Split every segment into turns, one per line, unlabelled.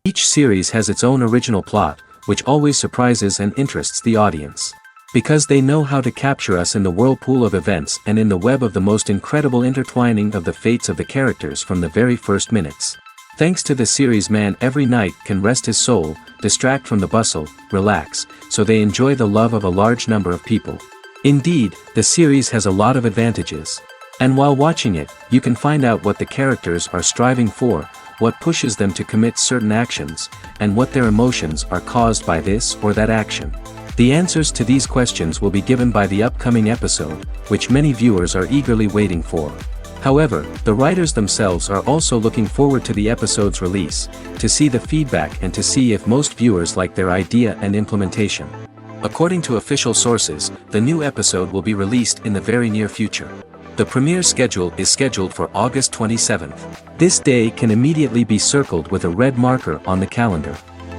Each series has its own original plot, which always surprises and interests the audience. Because they know how to capture us in the whirlpool of events and in the web of the most incredible intertwining of the fates of the characters from the very first minutes. Thanks to the series, man every night can rest his soul, distract from the bustle, relax, so they enjoy the love of a large number of people. Indeed, the series has a lot of advantages. And while watching it, you can find out what the characters are striving for, what pushes them to commit certain actions, and what their emotions are caused by this or that action. The answers to these questions will be given by the upcoming episode, which many viewers are eagerly waiting for. However, the writers themselves are also looking forward to the episode's release, to see the feedback and to see if most viewers like their idea and implementation. According to official sources, the new episode will be released in the very near future. The premiere schedule is scheduled for August 27th. This day can immediately be circled with a red marker on the calendar.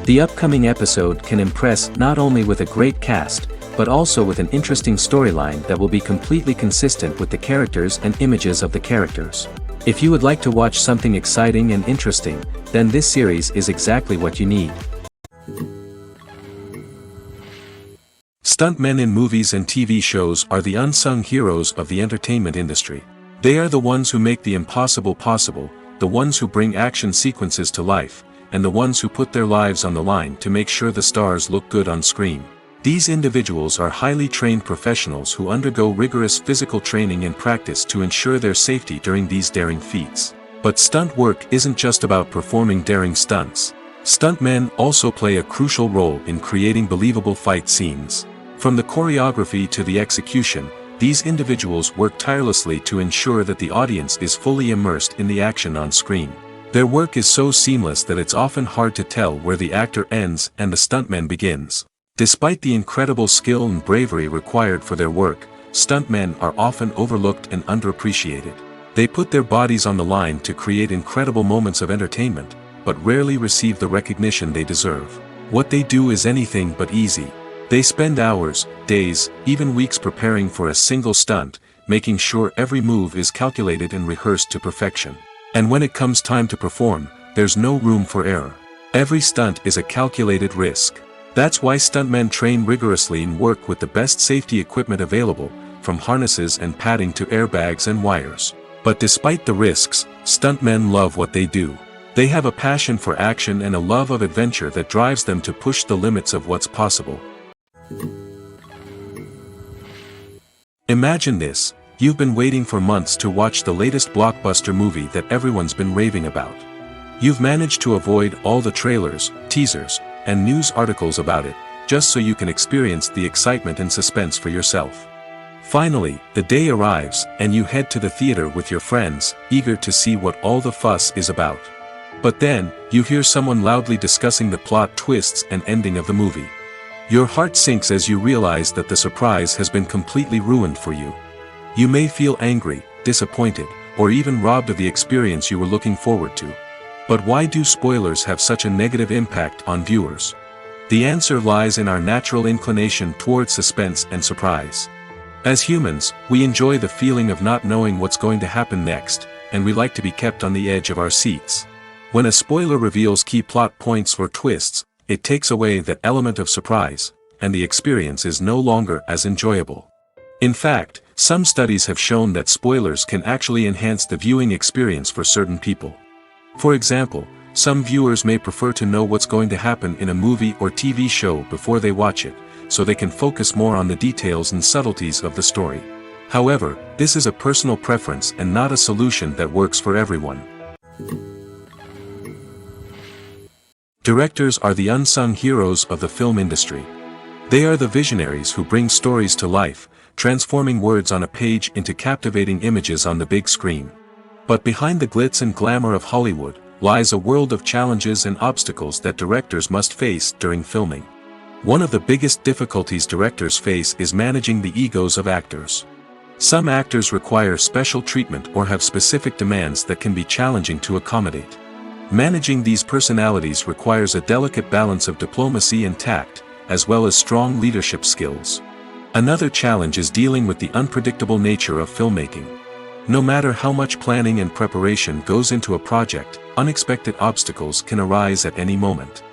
The upcoming episode can impress not only with a great cast, but also with an interesting storyline that will be completely consistent with the characters and images of the characters. If you would like to watch something exciting and interesting, then this series is exactly what you need. Stuntmen in movies and TV shows are the unsung heroes of the entertainment industry. They are the ones who make the impossible possible, the ones who bring action sequences to life, and the ones who put their lives on the line to make sure the stars look good on screen. These individuals are highly trained professionals who undergo rigorous physical training and practice to ensure their safety during these daring feats. But stunt work isn't just about performing daring stunts. Stuntmen also play a crucial role in creating believable fight scenes. From the choreography to the execution, these individuals work tirelessly to ensure that the audience is fully immersed in the action on screen. Their work is so seamless that it's often hard to tell where the actor ends and the stuntman begins. Despite the incredible skill and bravery required for their work, stuntmen are often overlooked and underappreciated. They put their bodies on the line to create incredible moments of entertainment, but rarely receive the recognition they deserve. What they do is anything but easy. They spend hours, days, even weeks preparing for a single stunt, making sure every move is calculated and rehearsed to perfection. And when it comes time to perform, there's no room for error. Every stunt is a calculated risk. That's why stuntmen train rigorously and work with the best safety equipment available, from harnesses and padding to airbags and wires. But despite the risks, stuntmen love what they do. They have a passion for action and a love of adventure that drives them to push the limits of what's possible. Imagine this, you've been waiting for months to watch the latest blockbuster movie that everyone's been raving about. You've managed to avoid all the trailers, teasers, and news articles about it, just so you can experience the excitement and suspense for yourself. Finally, the day arrives, and you head to the theater with your friends, eager to see what all the fuss is about. But then, you hear someone loudly discussing the plot twists and ending of the movie. Your heart sinks as you realize that the surprise has been completely ruined for you. You may feel angry, disappointed, or even robbed of the experience you were looking forward to. But why do spoilers have such a negative impact on viewers? The answer lies in our natural inclination towards suspense and surprise. As humans, we enjoy the feeling of not knowing what's going to happen next, and we like to be kept on the edge of our seats. When a spoiler reveals key plot points or twists, it takes away that element of surprise, and the experience is no longer as enjoyable. In fact, some studies have shown that spoilers can actually enhance the viewing experience for certain people. For example, Some viewers may prefer to know what's going to happen in a movie or TV show before they watch it, so they can focus more on the details and subtleties of the story. However, this is a personal preference and not a solution that works for everyone. Directors are the unsung heroes of the film industry. They are the visionaries who bring stories to life, transforming words on a page into captivating images on the big screen. But behind the glitz and glamour of Hollywood lies a world of challenges and obstacles that directors must face during filming. One of the biggest difficulties directors face is managing the egos of actors. Some actors require special treatment or have specific demands that can be challenging to accommodate. Managing these personalities requires a delicate balance of diplomacy and tact, as well as strong leadership skills. Another challenge is dealing with the unpredictable nature of filmmaking. No matter how much planning and preparation goes into a project, unexpected obstacles can arise at any moment.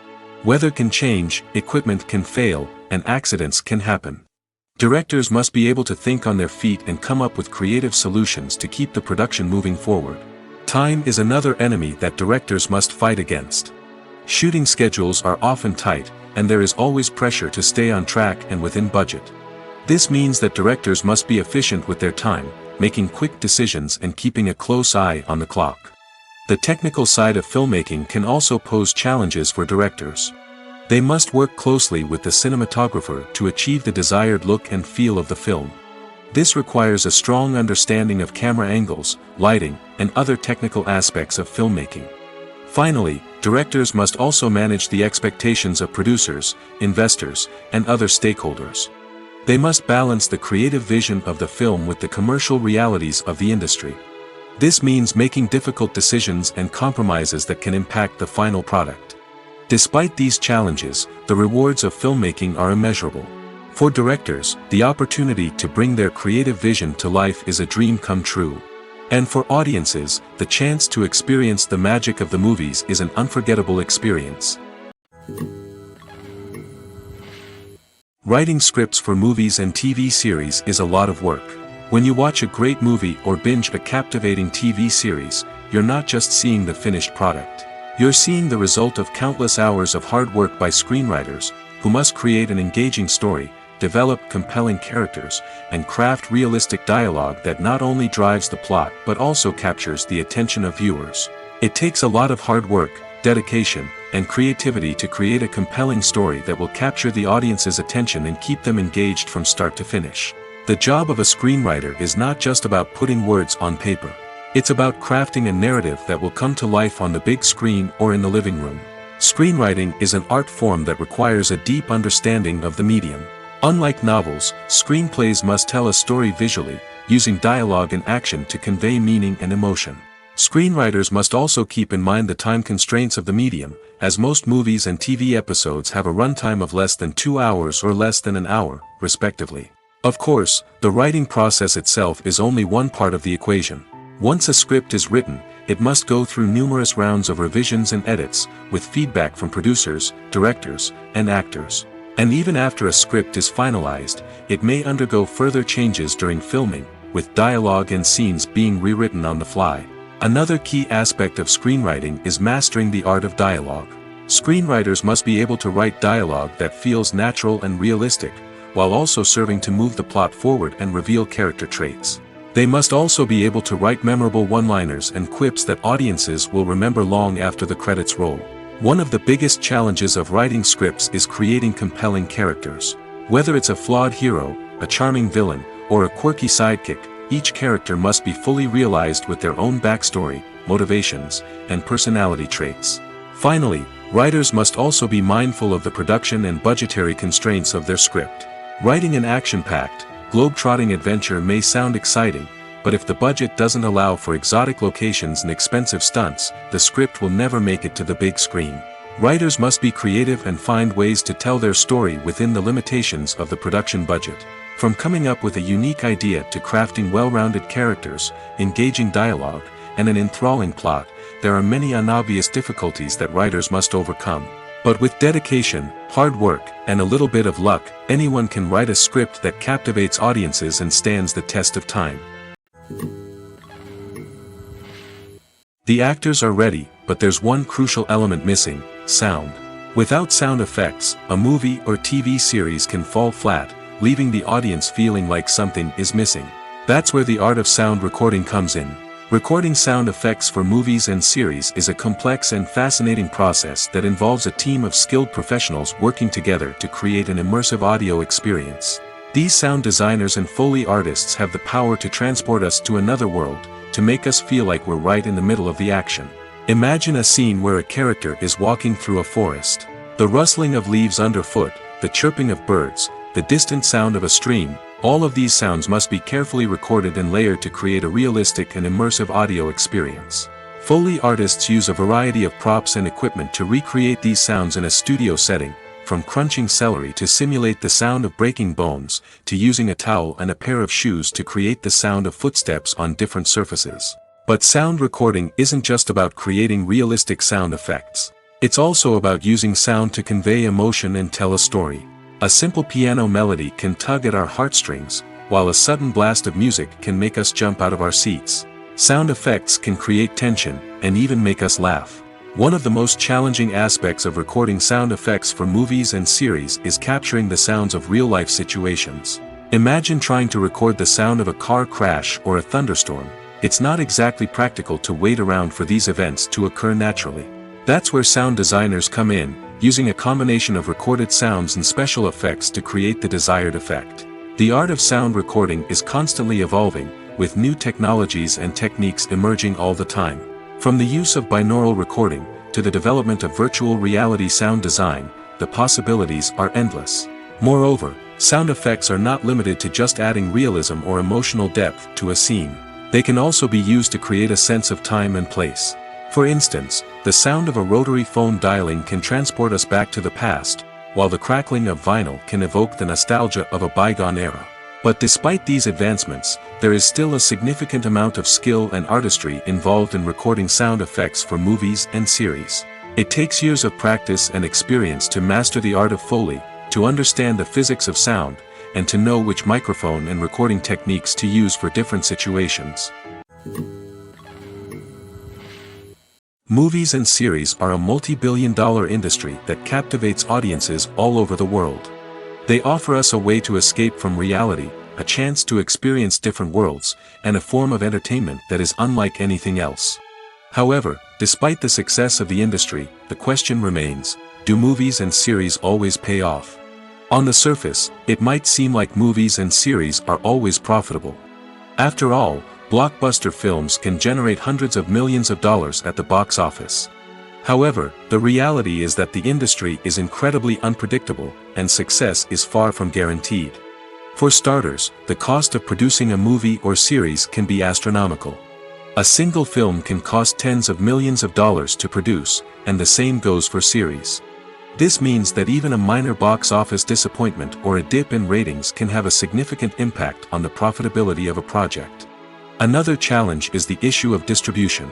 Weather can change, equipment can fail, and accidents can happen. Directors must be able to think on their feet and come up with creative solutions to keep the production moving forward. Time is another enemy that directors must fight against. Shooting schedules are often tight, and there is always pressure to stay on track and within budget. This means that directors must be efficient with their time, making quick decisions and keeping a close eye on the clock. The technical side of filmmaking can also pose challenges for directors. They must work closely with the cinematographer to achieve the desired look and feel of the film. This requires a strong understanding of camera angles, lighting, and other technical aspects of filmmaking. Finally, directors must also manage the expectations of producers, investors, and other stakeholders. They must balance the creative vision of the film with the commercial realities of the industry. This means making difficult decisions and compromises that can impact the final product. Despite these challenges, the rewards of filmmaking are immeasurable. For directors, the opportunity to bring their creative vision to life is a dream come true. And for audiences, the chance to experience the magic of the movies is an unforgettable experience. Writing scripts for movies and TV series is a lot of work. When you watch a great movie or binge a captivating TV series, you're not just seeing the finished product. You're seeing the result of countless hours of hard work by screenwriters, who must create an engaging story, develop compelling characters, and craft realistic dialogue that not only drives the plot but also captures the attention of viewers. It takes a lot of hard work, dedication, and creativity to create a compelling story that will capture the audience's attention and keep them engaged from start to finish. The job of a screenwriter is not just about putting words on paper. It's about crafting a narrative that will come to life on the big screen or in the living room. Screenwriting is an art form that requires a deep understanding of the medium. Unlike novels, screenplays must tell a story visually, using dialogue and action to convey meaning and emotion. Screenwriters must also keep in mind the time constraints of the medium, as most movies and TV episodes have a runtime of less than 2 hours or less than an hour, respectively. Of course, the writing process itself is only one part of the equation. Once a script is written, it must go through numerous rounds of revisions and edits, with feedback from producers, directors, and actors. And even after a script is finalized, it may undergo further changes during filming, with dialogue and scenes being rewritten on the fly. Another key aspect of screenwriting is mastering the art of dialogue. Screenwriters must be able to write dialogue that feels natural and realistic, while also serving to move the plot forward and reveal character traits. They must also be able to write memorable one-liners and quips that audiences will remember long after the credits roll. One of the biggest challenges of writing scripts is creating compelling characters. Whether it's a flawed hero, a charming villain, or a quirky sidekick, each character must be fully realized with their own backstory, motivations, and personality traits. Finally, writers must also be mindful of the production and budgetary constraints of their script. Writing an action-packed, globe-trotting adventure may sound exciting, but if the budget doesn't allow for exotic locations and expensive stunts, the script will never make it to the big screen. Writers must be creative and find ways to tell their story within the limitations of the production budget. From coming up with a unique idea to crafting well-rounded characters, engaging dialogue, and an enthralling plot, there are many unobvious difficulties that writers must overcome. But with dedication, hard work, and a little bit of luck, anyone can write a script that captivates audiences and stands the test of time. The actors are ready, but there's one crucial element missing: sound. Without sound effects, a movie or TV series can fall flat, leaving the audience feeling like something is missing. That's where the art of sound recording comes in. Recording sound effects for movies and series is a complex and fascinating process that involves a team of skilled professionals working together to create an immersive audio experience. These sound designers and Foley artists have the power to transport us to another world, to make us feel like we're right in the middle of the action. Imagine a scene where a character is walking through a forest. The rustling of leaves underfoot, the chirping of birds, the distant sound of a stream, all of these sounds must be carefully recorded and layered to create a realistic and immersive audio experience. Foley artists use a variety of props and equipment to recreate these sounds in a studio setting, from crunching celery to simulate the sound of breaking bones, to using a towel and a pair of shoes to create the sound of footsteps on different surfaces. But sound recording isn't just about creating realistic sound effects. It's also about using sound to convey emotion and tell a story. A simple piano melody can tug at our heartstrings, while a sudden blast of music can make us jump out of our seats. Sound effects can create tension, and even make us laugh. One of the most challenging aspects of recording sound effects for movies and series is capturing the sounds of real-life situations. Imagine trying to record the sound of a car crash or a thunderstorm. It's not exactly practical to wait around for these events to occur naturally. That's where sound designers come in, using a combination of recorded sounds and special effects to create the desired effect. The art of sound recording is constantly evolving, with new technologies and techniques emerging all the time. From the use of binaural recording, to the development of virtual reality sound design, the possibilities are endless. Moreover, sound effects are not limited to just adding realism or emotional depth to a scene. They can also be used to create a sense of time and place. For instance, the sound of a rotary phone dialing can transport us back to the past, while the crackling of vinyl can evoke the nostalgia of a bygone era. But despite these advancements, there is still a significant amount of skill and artistry involved in recording sound effects for movies and series. It takes years of practice and experience to master the art of Foley, to understand the physics of sound, and to know which microphone and recording techniques to use for different situations. Movies and series are a multi-billion-dollar industry that captivates audiences all over the world. They offer us a way to escape from reality, a chance to experience different worlds, and a form of entertainment that is unlike anything else. However, despite the success of the industry, the question remains: do movies and series always pay off? On the surface, it might seem like movies and series are always profitable. After all, blockbuster films can generate hundreds of millions of dollars at the box office. However, the reality is that the industry is incredibly unpredictable, and success is far from guaranteed. For starters, the cost of producing a movie or series can be astronomical. A single film can cost tens of millions of dollars to produce, and the same goes for series. This means that even a minor box office disappointment or a dip in ratings can have a significant impact on the profitability of a project. Another challenge is the issue of distribution.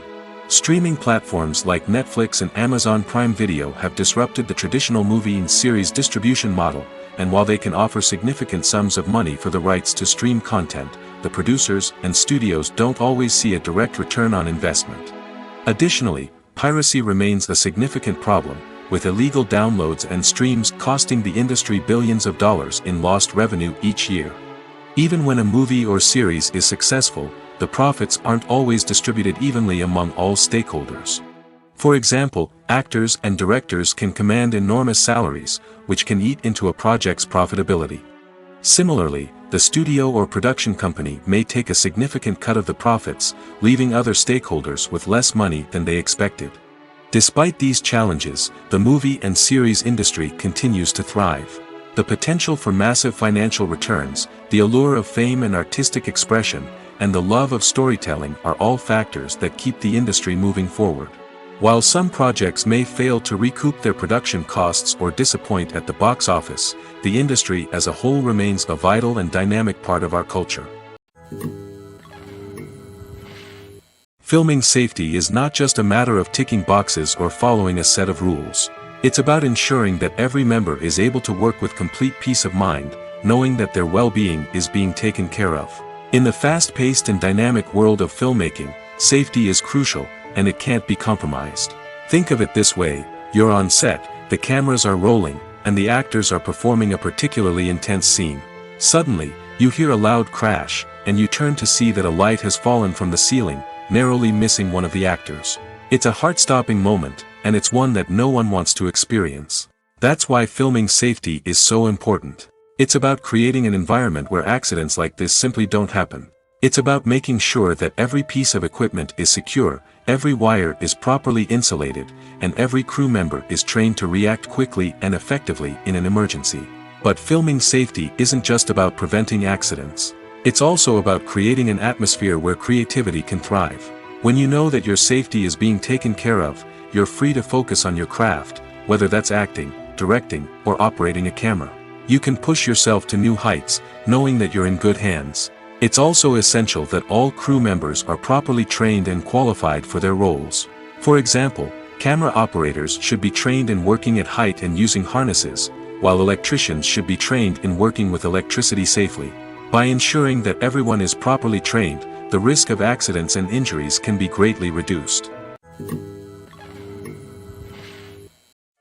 Streaming platforms like Netflix and Amazon Prime Video have disrupted the traditional movie and series distribution model, and while they can offer significant sums of money for the rights to stream content, the producers and studios don't always see a direct return on investment. Additionally, piracy remains a significant problem, with illegal downloads and streams costing the industry billions of dollars in lost revenue each year. Even when a movie or series is successful, the profits aren't always distributed evenly among all stakeholders. For example, actors and directors can command enormous salaries, which can eat into a project's profitability. Similarly, the studio or production company may take a significant cut of the profits, leaving other stakeholders with less money than they expected. Despite these challenges, the movie and series industry continues to thrive. The potential for massive financial returns, the allure of fame and artistic expression, and the love of storytelling are all factors that keep the industry moving forward. While some projects may fail to recoup their production costs or disappoint at the box office, the industry as a whole remains a vital and dynamic part of our culture. Filming safety is not just a matter of ticking boxes or following a set of rules. It's about ensuring that every member is able to work with complete peace of mind, knowing that their well-being is being taken care of. In the fast-paced and dynamic world of filmmaking, safety is crucial, and it can't be compromised. Think of it this way: you're on set, the cameras are rolling, and the actors are performing a particularly intense scene. Suddenly, you hear a loud crash, and you turn to see that a light has fallen from the ceiling, narrowly missing one of the actors. It's a heart-stopping moment, and it's one that no one wants to experience. That's why filming safety is so important. It's about creating an environment where accidents like this simply don't happen. It's about making sure that every piece of equipment is secure, every wire is properly insulated, and every crew member is trained to react quickly and effectively in an emergency. But filming safety isn't just about preventing accidents. It's also about creating an atmosphere where creativity can thrive. When you know that your safety is being taken care of, you're free to focus on your craft, whether that's acting, directing, or operating a camera. You can push yourself to new heights, knowing that you're in good hands. It's also essential that all crew members are properly trained and qualified for their roles. For example, camera operators should be trained in working at height and using harnesses, while electricians should be trained in working with electricity safely. By ensuring that everyone is properly trained, the risk of accidents and injuries can be greatly reduced.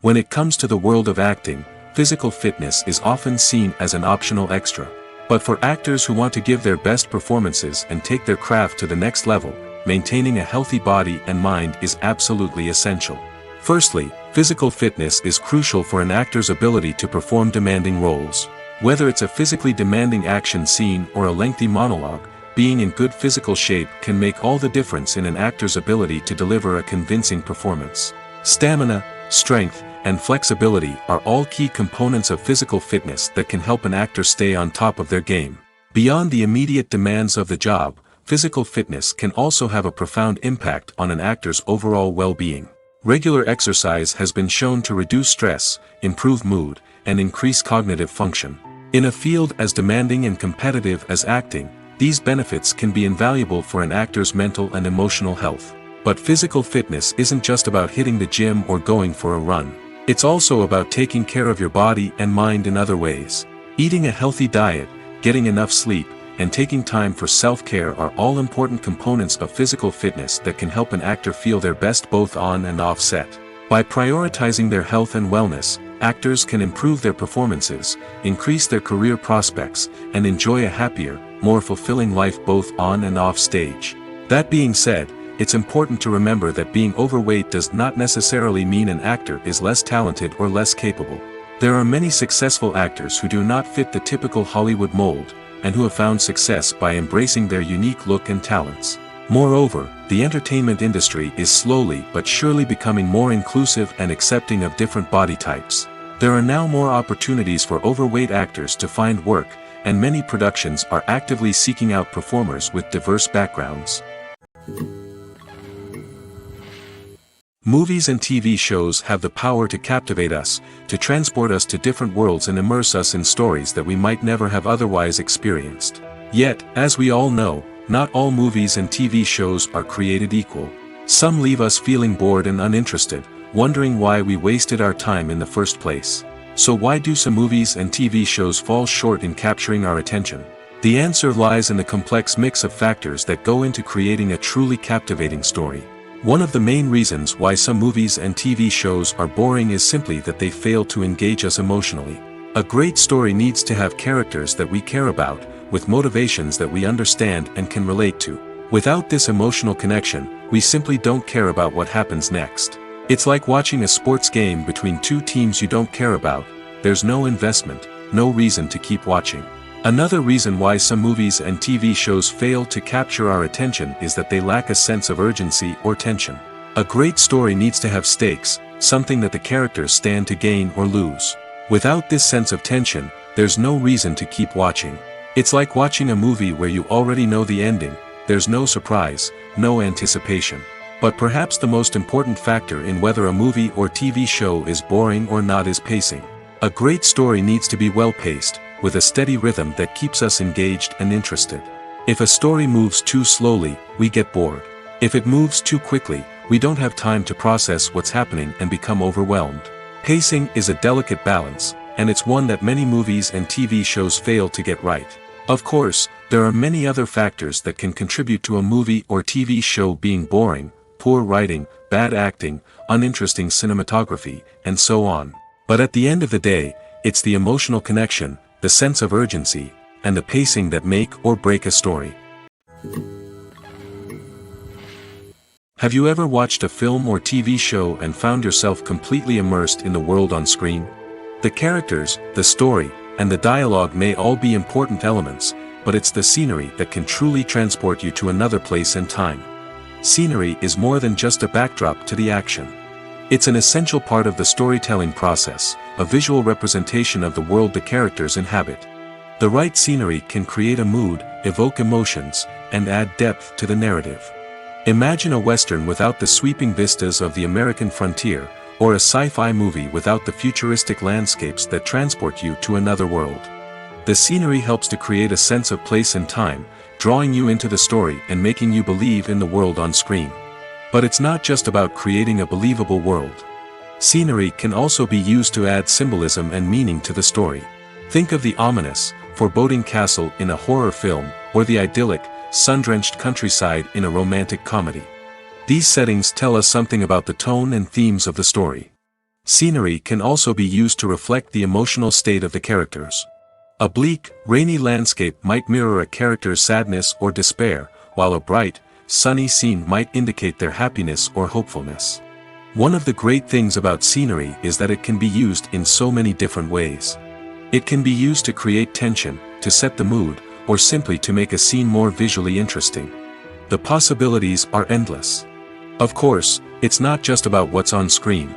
When it comes to the world of acting, physical fitness is often seen as an optional extra. But for actors who want to give their best performances and take their craft to the next level, maintaining a healthy body and mind is absolutely essential. Firstly, physical fitness is crucial for an actor's ability to perform demanding roles. Whether it's a physically demanding action scene or a lengthy monologue, being in good physical shape can make all the difference in an actor's ability to deliver a convincing performance. Stamina, strength, and flexibility are all key components of physical fitness that can help an actor stay on top of their game. Beyond the immediate demands of the job, physical fitness can also have a profound impact on an actor's overall well-being. Regular exercise has been shown to reduce stress, improve mood, and increase cognitive function. In a field as demanding and competitive as acting, these benefits can be invaluable for an actor's mental and emotional health. But physical fitness isn't just about hitting the gym or going for a run. It's also about taking care of your body and mind in other ways. Eating a healthy diet, getting enough sleep, and taking time for self-care are all important components of physical fitness that can help an actor feel their best both on and off set. By prioritizing their health and wellness, actors can improve their performances, increase their career prospects, and enjoy a happier, more fulfilling life both on and off stage. That being said, it's important to remember that being overweight does not necessarily mean an actor is less talented or less capable. There are many successful actors who do not fit the typical Hollywood mold, and who have found success by embracing their unique look and talents. Moreover, the entertainment industry is slowly but surely becoming more inclusive and accepting of different body types. There are now more opportunities for overweight actors to find work, and many productions are actively seeking out performers with diverse backgrounds. Movies and TV shows have the power to captivate us, to transport us to different worlds and immerse us in stories that we might never have otherwise experienced. Yet, as we all know, not all movies and TV shows are created equal. Some leave us feeling bored and uninterested, wondering why we wasted our time in the first place. So why do some movies and TV shows fall short in capturing our attention? The answer lies in the complex mix of factors that go into creating a truly captivating story. One of the main reasons why some movies and TV shows are boring is simply that they fail to engage us emotionally. A great story needs to have characters that we care about, with motivations that we understand and can relate to. Without this emotional connection, we simply don't care about what happens next. It's like watching a sports game between two teams you don't care about. There's no investment, no reason to keep watching. Another reason why some movies and TV shows fail to capture our attention is that they lack a sense of urgency or tension. A great story needs to have stakes, something that the characters stand to gain or lose. Without this sense of tension, there's no reason to keep watching. It's like watching a movie where you already know the ending. There's no surprise, no anticipation. But perhaps the most important factor in whether a movie or TV show is boring or not is pacing. A great story needs to be well-paced, with a steady rhythm that keeps us engaged and interested. If a story moves too slowly, we get bored. If it moves too quickly, we don't have time to process what's happening and become overwhelmed. Pacing is a delicate balance, and it's one that many movies and TV shows fail to get right. Of course, there are many other factors that can contribute to a movie or TV show being boring: poor writing, bad acting, uninteresting cinematography, and so on. But at the end of the day, it's the emotional connection, the sense of urgency, and the pacing that make or break a story. Have you ever watched a film or TV show and found yourself completely immersed in the world on screen? The characters, the story, and the dialogue may all be important elements, but it's the scenery that can truly transport you to another place and time. Scenery is more than just a backdrop to the action. It's an essential part of the storytelling process, a visual representation of the world the characters inhabit. The right scenery can create a mood, evoke emotions, and add depth to the narrative. Imagine a Western without the sweeping vistas of the American frontier, or a sci-fi movie without the futuristic landscapes that transport you to another world. The scenery helps to create a sense of place and time, drawing you into the story and making you believe in the world on screen. But it's not just about creating a believable world. Scenery can also be used to add symbolism and meaning to the story. Think of the ominous, foreboding castle in a horror film, or the idyllic, sun-drenched countryside in a romantic comedy. These settings tell us something about the tone and themes of the story. Scenery can also be used to reflect the emotional state of the characters. A bleak, rainy landscape might mirror a character's sadness or despair, while a bright, sunny scene might indicate their happiness or hopefulness. One of the great things about scenery is that it can be used in so many different ways. It can be used to create tension, to set the mood, or simply to make a scene more visually interesting. The possibilities are endless. Of course, it's not just about what's on screen.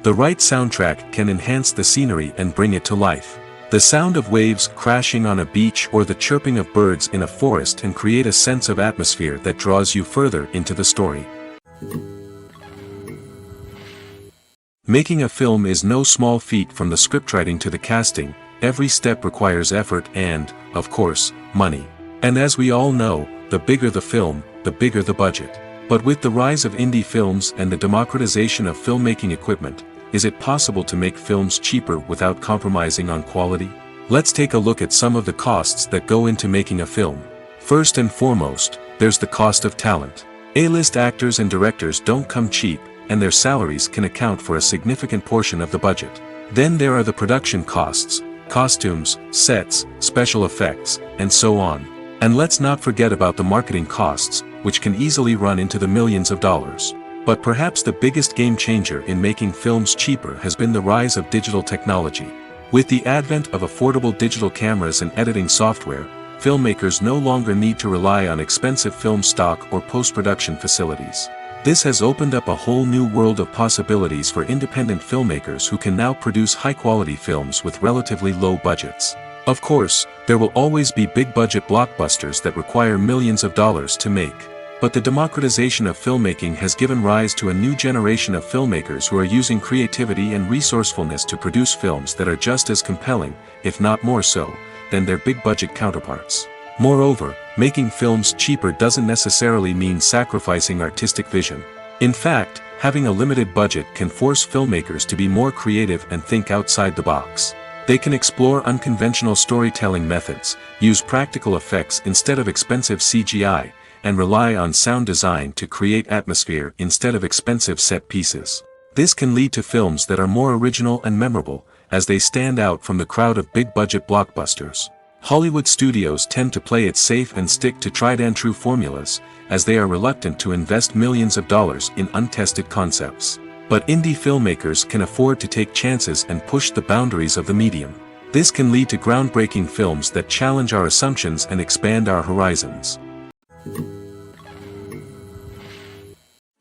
The right soundtrack can enhance the scenery and bring it to life. The sound of waves crashing on a beach or the chirping of birds in a forest can create a sense of atmosphere that draws you further into the story. Making a film is no small feat. From the scriptwriting to the casting, every step requires effort and, of course, money. And as we all know, the bigger the film, the bigger the budget. But with the rise of indie films and the democratization of filmmaking equipment, is it possible to make films cheaper without compromising on quality? Let's take a look at some of the costs that go into making a film. First and foremost, there's the cost of talent. A-list actors and directors don't come cheap, and their salaries can account for a significant portion of the budget. Then there are the production costs, costumes, sets, special effects, and so on. And let's not forget about the marketing costs, which can easily run into the millions of dollars. But perhaps the biggest game changer in making films cheaper has been the rise of digital technology. With the advent of affordable digital cameras and editing software, filmmakers no longer need to rely on expensive film stock or post-production facilities. This has opened up a whole new world of possibilities for independent filmmakers who can now produce high-quality films with relatively low budgets. Of course, there will always be big-budget blockbusters that require millions of dollars to make. But the democratization of filmmaking has given rise to a new generation of filmmakers who are using creativity and resourcefulness to produce films that are just as compelling, if not more so, than their big-budget counterparts. Moreover, making films cheaper doesn't necessarily mean sacrificing artistic vision. In fact, having a limited budget can force filmmakers to be more creative and think outside the box. They can explore unconventional storytelling methods, use practical effects instead of expensive CGI, and rely on sound design to create atmosphere instead of expensive set pieces. This can lead to films that are more original and memorable, as they stand out from the crowd of big-budget blockbusters. Hollywood studios tend to play it safe and stick to tried-and-true formulas, as they are reluctant to invest millions of dollars in untested concepts. But indie filmmakers can afford to take chances and push the boundaries of the medium. This can lead to groundbreaking films that challenge our assumptions and expand our horizons.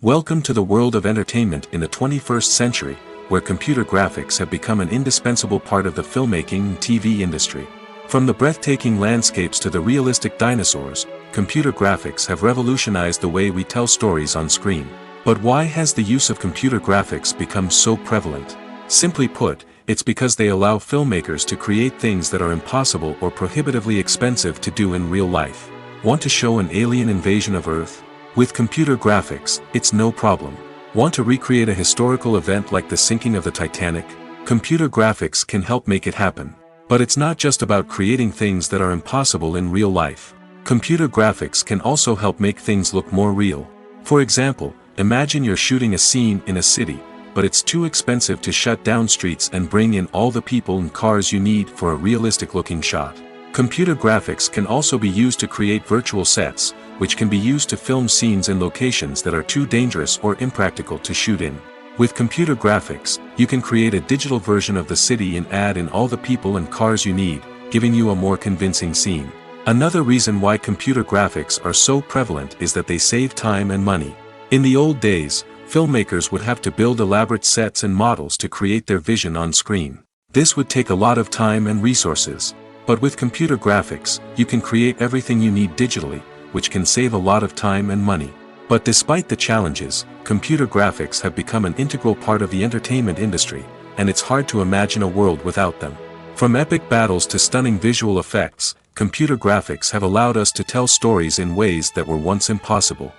Welcome to the world of entertainment in the 21st century, where computer graphics have become an indispensable part of the filmmaking and TV industry. From the breathtaking landscapes to the realistic dinosaurs, computer graphics have revolutionized the way we tell stories on screen. But why has the use of computer graphics become so prevalent? Simply put, it's because they allow filmmakers to create things that are impossible or prohibitively expensive to do in real life. Want to show an alien invasion of Earth? With computer graphics, it's no problem. Want to recreate a historical event like the sinking of the Titanic? Computer graphics can help make it happen. But it's not just about creating things that are impossible in real life. Computer graphics can also help make things look more real. For example, Imagine you're shooting a scene in a city, but it's too expensive to shut down streets and bring in all the people and cars you need for a realistic-looking shot. Computer graphics can also be used to create virtual sets, which can be used to film scenes in locations that are too dangerous or impractical to shoot in. With computer graphics, you can create a digital version of the city and add in all the people and cars you need, giving you a more convincing scene. Another reason why computer graphics are so prevalent is that they save time and money. In the old days, filmmakers would have to build elaborate sets and models to create their vision on screen. This would take a lot of time and resources. But with computer graphics, you can create everything you need digitally, which can save a lot of time and money. But despite the challenges, computer graphics have become an integral part of the entertainment industry, and it's hard to imagine a world without them. From epic battles to stunning visual effects, computer graphics have allowed us to tell stories in ways that were once impossible.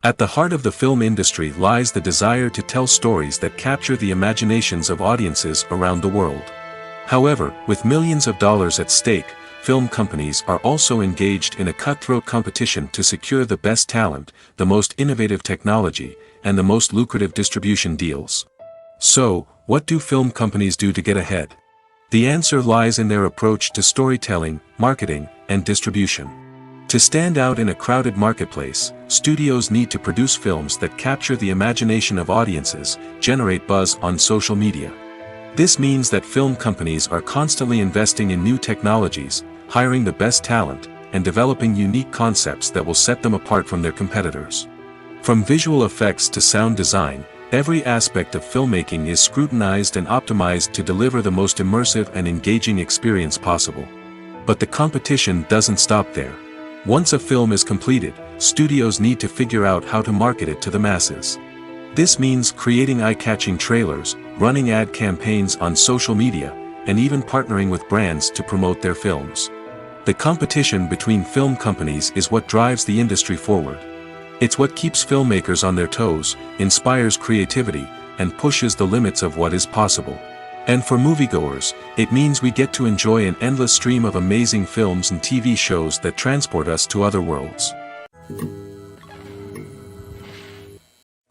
At the heart of the film industry lies the desire to tell stories that capture the imaginations of audiences around the world. However, with millions of dollars at stake, film companies are also engaged in a cutthroat competition to secure the best talent, the most innovative technology, and the most lucrative distribution deals. So, what do film companies do to get ahead? The answer lies in their approach to storytelling, marketing, and distribution. To stand out in a crowded marketplace, studios need to produce films that capture the imagination of audiences, generate buzz on social media. This means that film companies are constantly investing in new technologies, hiring the best talent, and developing unique concepts that will set them apart from their competitors. From visual effects to sound design, every aspect of filmmaking is scrutinized and optimized to deliver the most immersive and engaging experience possible. But the competition doesn't stop there. Once a film is completed, studios need to figure out how to market it to the masses. This means creating eye-catching trailers, running ad campaigns on social media, and even partnering with brands to promote their films. The competition between film companies is what drives the industry forward. It's what keeps filmmakers on their toes, inspires creativity, and pushes the limits of what is possible. And for moviegoers, it means we get to enjoy an endless stream of amazing films and TV shows that transport us to other worlds.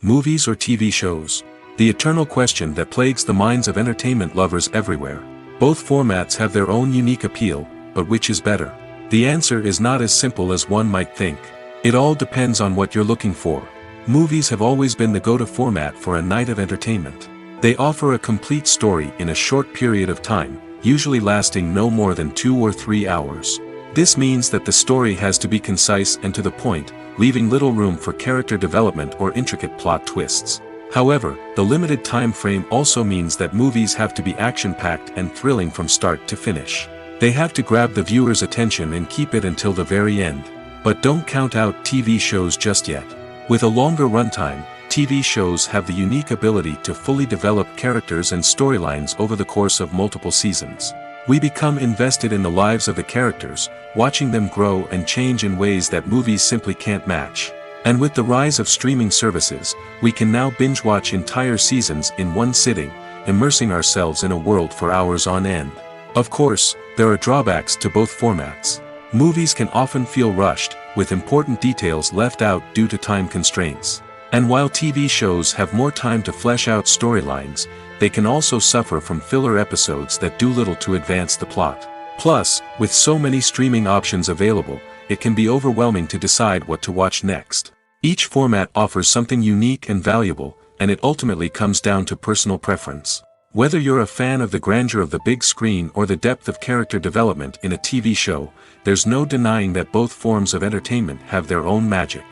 Movies or TV shows? The eternal question that plagues the minds of entertainment lovers everywhere. Both formats have their own unique appeal, but which is better? The answer is not as simple as one might think. It all depends on what you're looking for. Movies have always been the go-to format for a night of entertainment. They offer a complete story in a short period of time, usually lasting no more than 2 or 3 hours. This means that the story has to be concise and to the point, leaving little room for character development or intricate plot twists. However, the limited time frame also means that movies have to be action-packed and thrilling from start to finish. They have to grab the viewer's attention and keep it until the very end. But don't count out TV shows just yet. With a longer runtime, TV shows have the unique ability to fully develop characters and storylines over the course of multiple seasons. We become invested in the lives of the characters, watching them grow and change in ways that movies simply can't match. And with the rise of streaming services, we can now binge-watch entire seasons in one sitting, immersing ourselves in a world for hours on end. Of course, there are drawbacks to both formats. Movies can often feel rushed, with important details left out due to time constraints. And while TV shows have more time to flesh out storylines, they can also suffer from filler episodes that do little to advance the plot. Plus, with so many streaming options available, it can be overwhelming to decide what to watch next. Each format offers something unique and valuable, and it ultimately comes down to personal preference. Whether you're a fan of the grandeur of the big screen or the depth of character development in a TV show, there's no denying that both forms of entertainment have their own magic.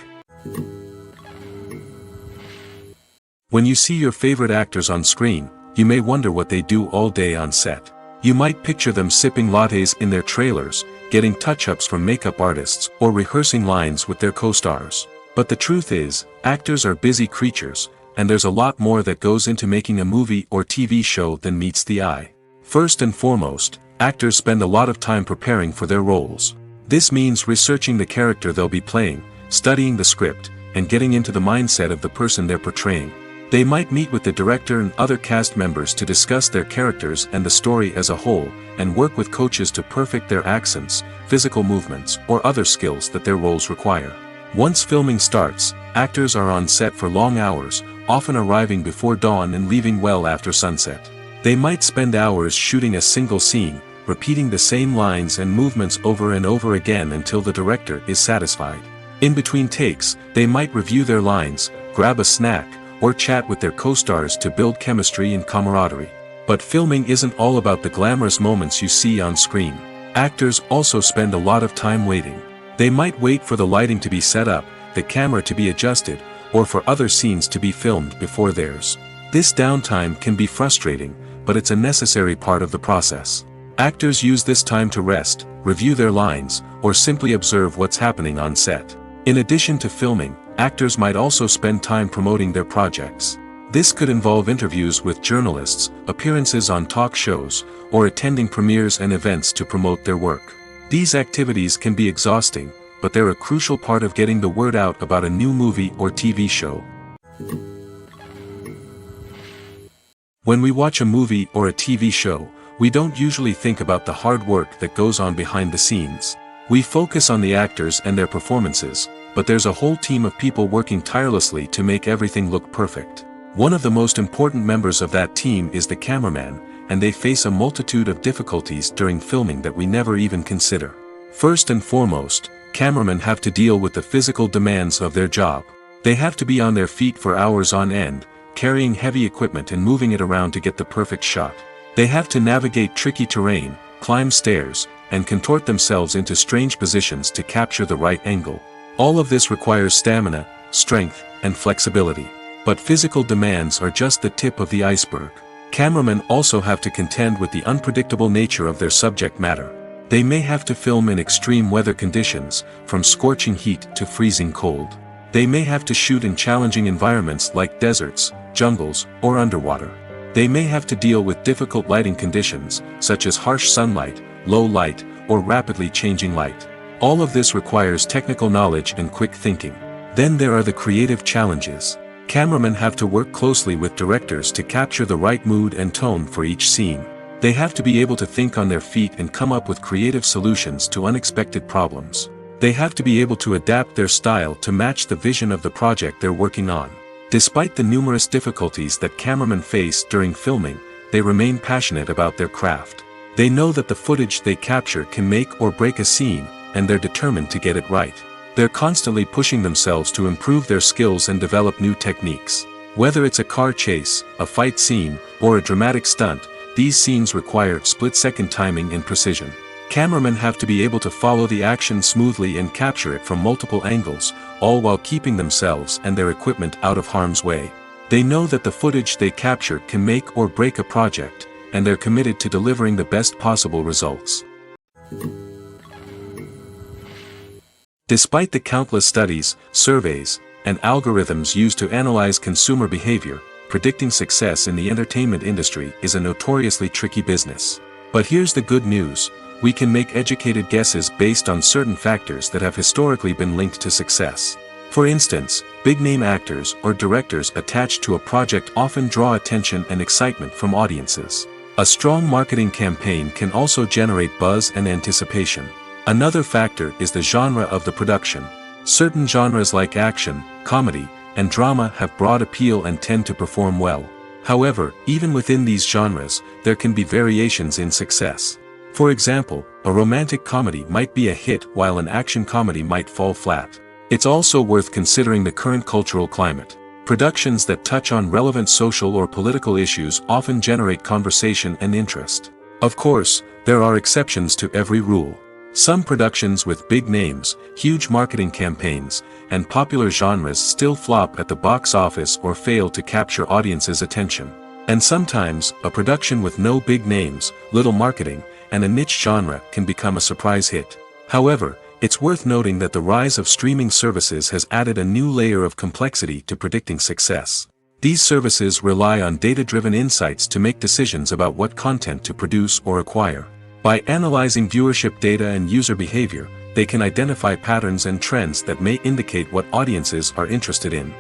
When you see your favorite actors on screen, you may wonder what they do all day on set. You might picture them sipping lattes in their trailers, getting touch-ups from makeup artists, or rehearsing lines with their co-stars. But the truth is, actors are busy creatures, and there's a lot more that goes into making a movie or TV show than meets the eye. First and foremost, actors spend a lot of time preparing for their roles. This means researching the character they'll be playing, studying the script, and getting into the mindset of the person they're portraying. They might meet with the director and other cast members to discuss their characters and the story as a whole, and work with coaches to perfect their accents, physical movements, or other skills that their roles require. Once filming starts, actors are on set for long hours, often arriving before dawn and leaving well after sunset. They might spend hours shooting a single scene, repeating the same lines and movements over and over again until the director is satisfied. In between takes, they might review their lines, grab a snack, or chat with their co-stars to build chemistry and camaraderie. But filming isn't all about the glamorous moments you see on screen. Actors also spend a lot of time waiting. They might wait for the lighting to be set up, the camera to be adjusted, or for other scenes to be filmed before theirs. This downtime can be frustrating, but it's a necessary part of the process. Actors use this time to rest, review their lines, or simply observe what's happening on set. In addition to filming, actors might also spend time promoting their projects. This could involve interviews with journalists, appearances on talk shows, or attending premieres and events to promote their work. These activities can be exhausting, but they're a crucial part of getting the word out about a new movie or TV show. When we watch a movie or a TV show, we don't usually think about the hard work that goes on behind the scenes. We focus on the actors and their performances, but there's a whole team of people working tirelessly to make everything look perfect. One of the most important members of that team is the cameraman, and they face a multitude of difficulties during filming that we never even consider. First and foremost, cameramen have to deal with the physical demands of their job. They have to be on their feet for hours on end, carrying heavy equipment and moving it around to get the perfect shot. They have to navigate tricky terrain, climb stairs, and contort themselves into strange positions to capture the right angle. All of this requires stamina, strength, and flexibility. But physical demands are just the tip of the iceberg. Cameramen also have to contend with the unpredictable nature of their subject matter. They may have to film in extreme weather conditions, from scorching heat to freezing cold. They may have to shoot in challenging environments like deserts, jungles, or underwater. They may have to deal with difficult lighting conditions, such as harsh sunlight, low light, or rapidly changing light. All of this requires technical knowledge and quick thinking. Then there are the creative challenges. Cameramen have to work closely with directors to capture the right mood and tone for each scene. They have to be able to think on their feet and come up with creative solutions to unexpected problems. They have to be able to adapt their style to match the vision of the project they're working on. Despite the numerous difficulties that cameramen face during filming, they remain passionate about their craft. They know that the footage they capture can make or break a scene, and they're determined to get it right. They're constantly pushing themselves to improve their skills and develop new techniques. Whether it's a car chase, a fight scene, or a dramatic stunt, these scenes require split-second timing and precision. Cameramen have to be able to follow the action smoothly and capture it from multiple angles, all while keeping themselves and their equipment out of harm's way. They know that the footage they capture can make or break a project, and they're committed to delivering the best possible results. Despite the countless studies, surveys, and algorithms used to analyze consumer behavior, predicting success in the entertainment industry is a notoriously tricky business. But here's the good news: we can make educated guesses based on certain factors that have historically been linked to success. For instance, big-name actors or directors attached to a project often draw attention and excitement from audiences. A strong marketing campaign can also generate buzz and anticipation. Another factor is the genre of the production. Certain genres like action, comedy, and drama have broad appeal and tend to perform well. However, even within these genres, there can be variations in success. For example, a romantic comedy might be a hit while an action comedy might fall flat. It's also worth considering the current cultural climate. Productions that touch on relevant social or political issues often generate conversation and interest. Of course, there are exceptions to every rule. Some productions with big names, huge marketing campaigns, and popular genres still flop at the box office or fail to capture audiences' attention. And sometimes, a production with no big names, little marketing, and a niche genre can become a surprise hit. However, it's worth noting that the rise of streaming services has added a new layer of complexity to predicting success. These services rely on data-driven insights to make decisions about what content to produce or acquire. By analyzing viewership data and user behavior, they can identify patterns and trends that may indicate what audiences are interested in.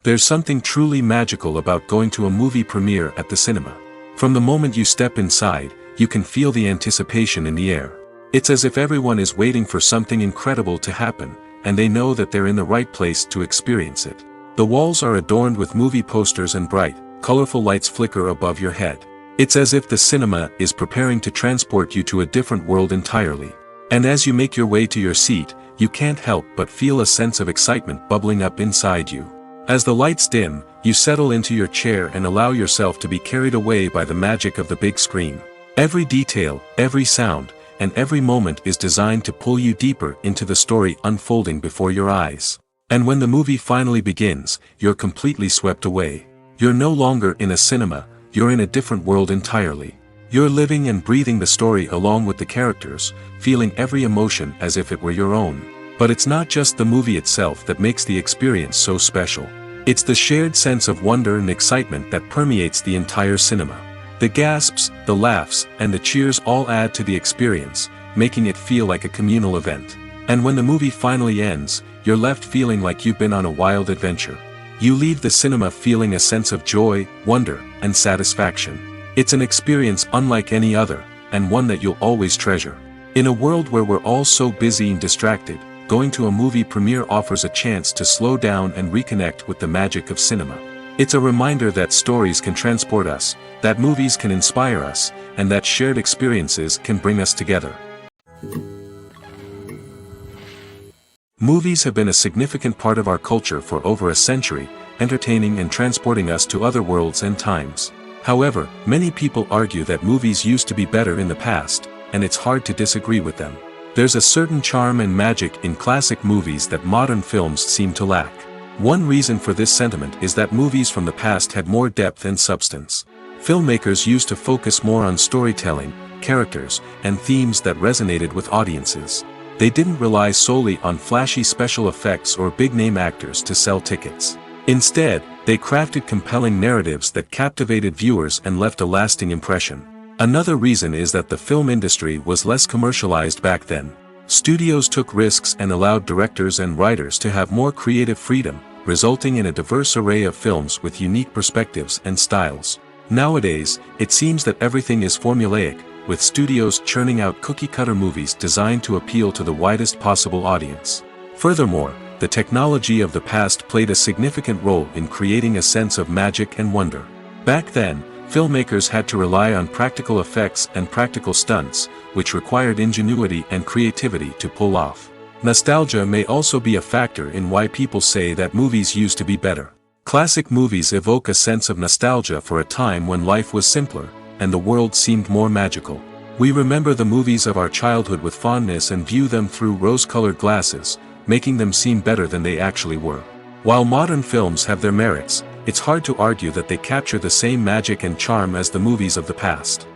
There's something truly magical about going to a movie premiere at the cinema. From the moment you step inside, you can feel the anticipation in the air. It's as if everyone is waiting for something incredible to happen, and they know that they're in the right place to experience it. The walls are adorned with movie posters and bright, colorful lights flicker above your head. It's as if the cinema is preparing to transport you to a different world entirely. And as you make your way to your seat, you can't help but feel a sense of excitement bubbling up inside you. As the lights dim, you settle into your chair and allow yourself to be carried away by the magic of the big screen. Every detail, every sound, and every moment is designed to pull you deeper into the story unfolding before your eyes. And when the movie finally begins, you're completely swept away. You're no longer in a cinema, you're in a different world entirely. You're living and breathing the story along with the characters, feeling every emotion as if it were your own. But it's not just the movie itself that makes the experience so special. It's the shared sense of wonder and excitement that permeates the entire cinema. The gasps, the laughs, and the cheers all add to the experience, making it feel like a communal event. And when the movie finally ends, you're left feeling like you've been on a wild adventure. You leave the cinema feeling a sense of joy, wonder, and satisfaction. It's an experience unlike any other, and one that you'll always treasure. In a world where we're all so busy and distracted, going to a movie premiere offers a chance to slow down and reconnect with the magic of cinema. It's a reminder that stories can transport us, that movies can inspire us, and that shared experiences can bring us together. Movies have been a significant part of our culture for over a century, entertaining and transporting us to other worlds and times. However, many people argue that movies used to be better in the past, and it's hard to disagree with them. There's a certain charm and magic in classic movies that modern films seem to lack. One reason for this sentiment is that movies from the past had more depth and substance. Filmmakers used to focus more on storytelling, characters, and themes that resonated with audiences. They didn't rely solely on flashy special effects or big-name actors to sell tickets. Instead, they crafted compelling narratives that captivated viewers and left a lasting impression. Another reason is that the film industry was less commercialized back then. Studios took risks and allowed directors and writers to have more creative freedom, resulting in a diverse array of films with unique perspectives and styles. Nowadays, it seems that everything is formulaic, with studios churning out cookie-cutter movies designed to appeal to the widest possible audience. Furthermore, the technology of the past played a significant role in creating a sense of magic and wonder. Back then, filmmakers had to rely on practical effects and practical stunts, which required ingenuity and creativity to pull off. Nostalgia may also be a factor in why people say that movies used to be better. Classic movies evoke a sense of nostalgia for a time when life was simpler, and the world seemed more magical. We remember the movies of our childhood with fondness and view them through rose-colored glasses, making them seem better than they actually were. While modern films have their merits, it's hard to argue that they capture the same magic and charm as the movies of the past.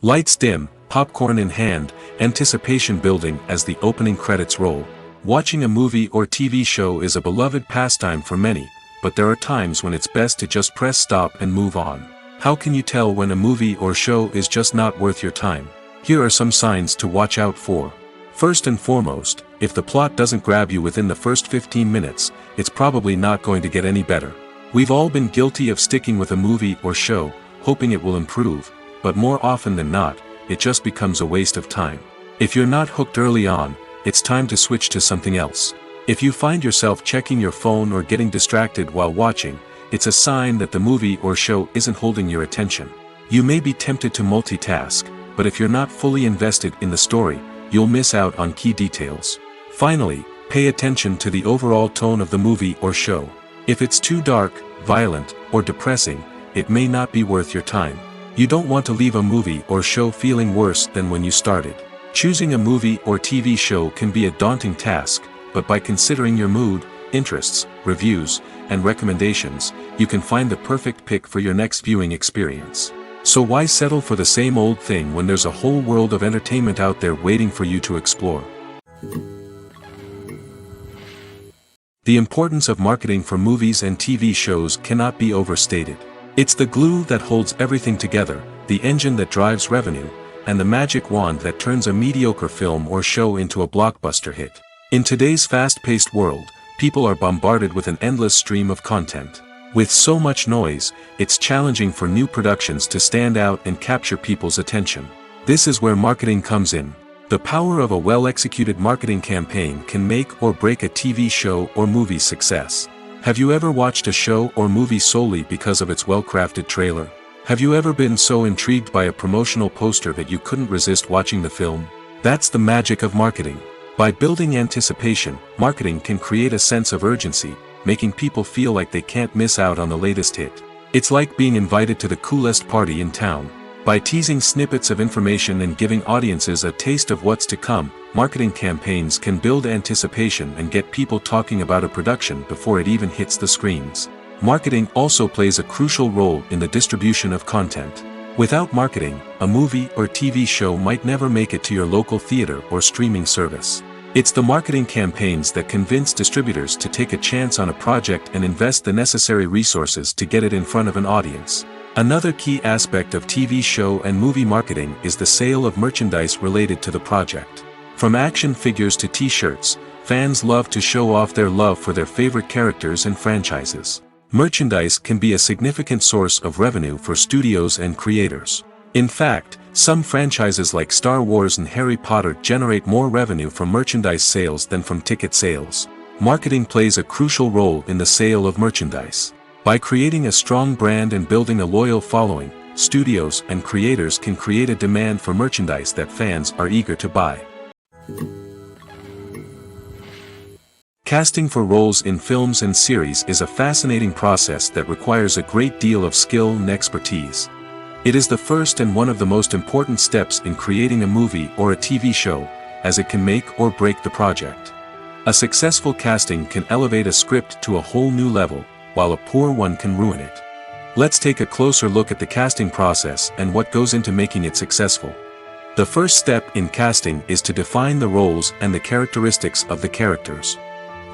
Lights dim, popcorn in hand, anticipation building as the opening credits roll. Watching a movie or TV show is a beloved pastime for many, but there are times when it's best to just press stop and move on. How can you tell when a movie or show is just not worth your time? Here are some signs to watch out for. First and foremost, if the plot doesn't grab you within the first 15 minutes, it's probably not going to get any better. We've all been guilty of sticking with a movie or show, hoping it will improve, but more often than not, it just becomes a waste of time. If you're not hooked early on, it's time to switch to something else. If you find yourself checking your phone or getting distracted while watching, it's a sign that the movie or show isn't holding your attention. You may be tempted to multitask, but if you're not fully invested in the story, you'll miss out on key details. Finally, pay attention to the overall tone of the movie or show. If it's too dark, violent, or depressing, it may not be worth your time. You don't want to leave a movie or show feeling worse than when you started. Choosing a movie or TV show can be a daunting task, but by considering your mood, interests, reviews, and recommendations, you can find the perfect pick for your next viewing experience. So why settle for the same old thing when there's a whole world of entertainment out there waiting for you to explore? The importance of marketing for movies and TV shows cannot be overstated. It's the glue that holds everything together, the engine that drives revenue, and the magic wand that turns a mediocre film or show into a blockbuster hit. In today's fast-paced world, people are bombarded with an endless stream of content. With so much noise, it's challenging for new productions to stand out and capture people's attention. This is where marketing comes in. The power of a well-executed marketing campaign can make or break a TV show or movie's success. Have you ever watched a show or movie solely because of its well-crafted trailer? Have you ever been so intrigued by a promotional poster that you couldn't resist watching the film? That's the magic of marketing. By building anticipation, marketing can create a sense of urgency, making people feel like they can't miss out on the latest hit. It's like being invited to the coolest party in town. By teasing snippets of information and giving audiences a taste of what's to come, marketing campaigns can build anticipation and get people talking about a production before it even hits the screens. Marketing also plays a crucial role in the distribution of content. Without marketing, a movie or TV show might never make it to your local theater or streaming service. It's the marketing campaigns that convince distributors to take a chance on a project and invest the necessary resources to get it in front of an audience. Another key aspect of TV show and movie marketing is the sale of merchandise related to the project. From action figures to t-shirts, fans love to show off their love for their favorite characters and franchises. Merchandise can be a significant source of revenue for studios and creators. In fact, some franchises like Star Wars and Harry Potter generate more revenue from merchandise sales than from ticket sales. Marketing plays a crucial role in the sale of merchandise. By creating a strong brand and building a loyal following, studios and creators can create a demand for merchandise that fans are eager to buy. Casting for roles in films and series is a fascinating process that requires a great deal of skill and expertise. It is the first and one of the most important steps in creating a movie or a TV show, as it can make or break the project. A successful casting can elevate a script to a whole new level, while a poor one can ruin it. Let's take a closer look at the casting process and what goes into making it successful. The first step in casting is to define the roles and the characteristics of the characters.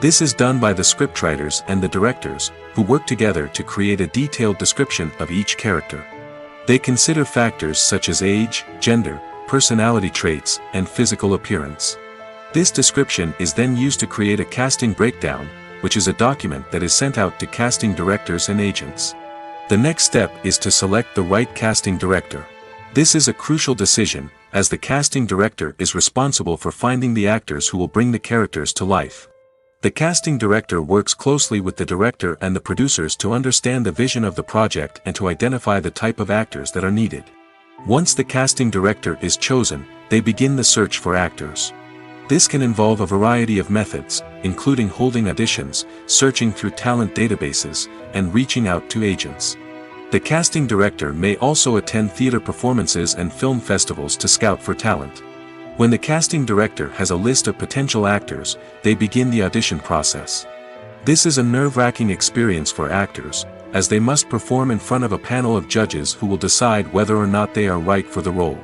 This is done by the scriptwriters and the directors, who work together to create a detailed description of each character. They consider factors such as age, gender, personality traits, and physical appearance. This description is then used to create a casting breakdown, which is a document that is sent out to casting directors and agents. The next step is to select the right casting director. This is a crucial decision, as the casting director is responsible for finding the actors who will bring the characters to life. The casting director works closely with the director and the producers to understand the vision of the project and to identify the type of actors that are needed. Once the casting director is chosen, they begin the search for actors. This can involve a variety of methods, including holding auditions, searching through talent databases, and reaching out to agents. The casting director may also attend theater performances and film festivals to scout for talent. When the casting director has a list of potential actors, they begin the audition process. This is a nerve-wracking experience for actors, as they must perform in front of a panel of judges who will decide whether or not they are right for the role.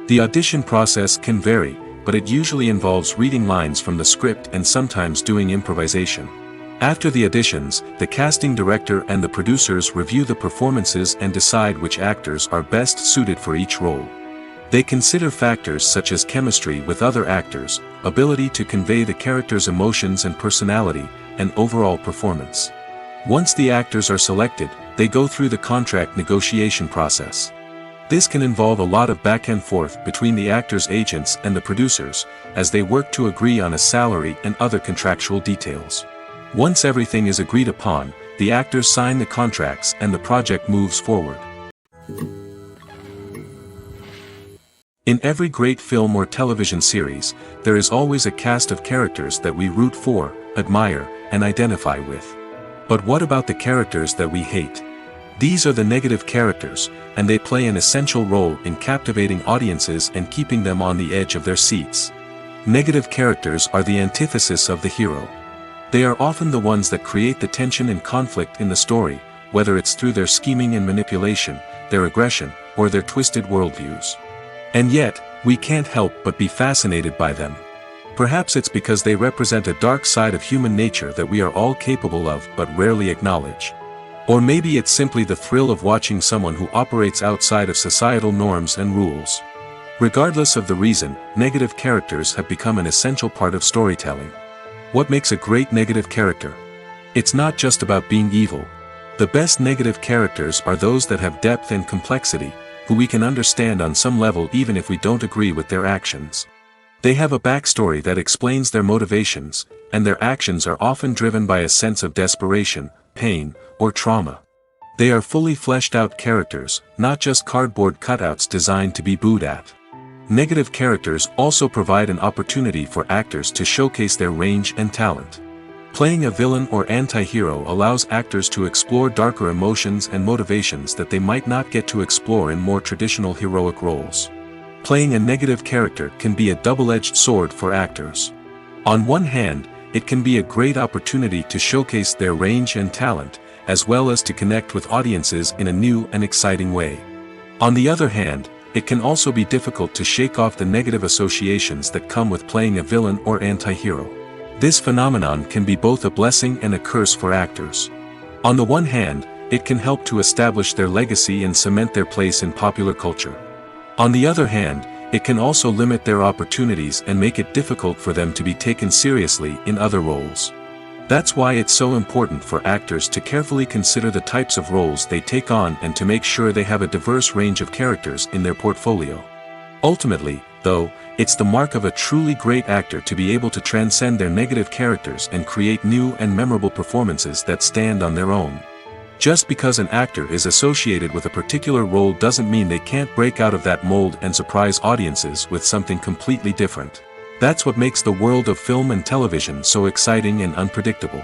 The audition process can vary, but it usually involves reading lines from the script and sometimes doing improvisation. After the auditions, the casting director and the producers review the performances and decide which actors are best suited for each role. They consider factors such as chemistry with other actors, ability to convey the character's emotions and personality, and overall performance. Once the actors are selected, they go through the contract negotiation process. This can involve a lot of back and forth between the actors' agents and the producers, as they work to agree on a salary and other contractual details. Once everything is agreed upon, the actors sign the contracts and the project moves forward. In every great film or television series, there is always a cast of characters that we root for, admire, and identify with. But what about the characters that we hate? These are the negative characters, and they play an essential role in captivating audiences and keeping them on the edge of their seats. Negative characters are the antithesis of the hero. They are often the ones that create the tension and conflict in the story, whether it's through their scheming and manipulation, their aggression, or their twisted worldviews. And yet, we can't help but be fascinated by them. Perhaps it's because they represent a dark side of human nature that we are all capable of but rarely acknowledge. Or maybe it's simply the thrill of watching someone who operates outside of societal norms and rules. Regardless of the reason, negative characters have become an essential part of storytelling. What makes a great negative character? It's not just about being evil. The best negative characters are those that have depth and complexity, who we can understand on some level even if we don't agree with their actions. They have a backstory that explains their motivations, and their actions are often driven by a sense of desperation, pain, or trauma. They are fully fleshed out characters, not just cardboard cutouts designed to be booed at. Negative characters also provide an opportunity for actors to showcase their range and talent. Playing a villain or anti-hero allows actors to explore darker emotions and motivations that they might not get to explore in more traditional heroic roles. Playing a negative character can be a double-edged sword for actors. On one hand, it can be a great opportunity to showcase their range and talent, as well as to connect with audiences in a new and exciting way. On the other hand, it can also be difficult to shake off the negative associations that come with playing a villain or anti-hero. This phenomenon can be both a blessing and a curse for actors. On the one hand, it can help to establish their legacy and cement their place in popular culture. On the other hand, it can also limit their opportunities and make it difficult for them to be taken seriously in other roles. That's why it's so important for actors to carefully consider the types of roles they take on and to make sure they have a diverse range of characters in their portfolio. Ultimately, though, it's the mark of a truly great actor to be able to transcend their negative characters and create new and memorable performances that stand on their own. Just because an actor is associated with a particular role doesn't mean they can't break out of that mold and surprise audiences with something completely different. That's what makes the world of film and television so exciting and unpredictable.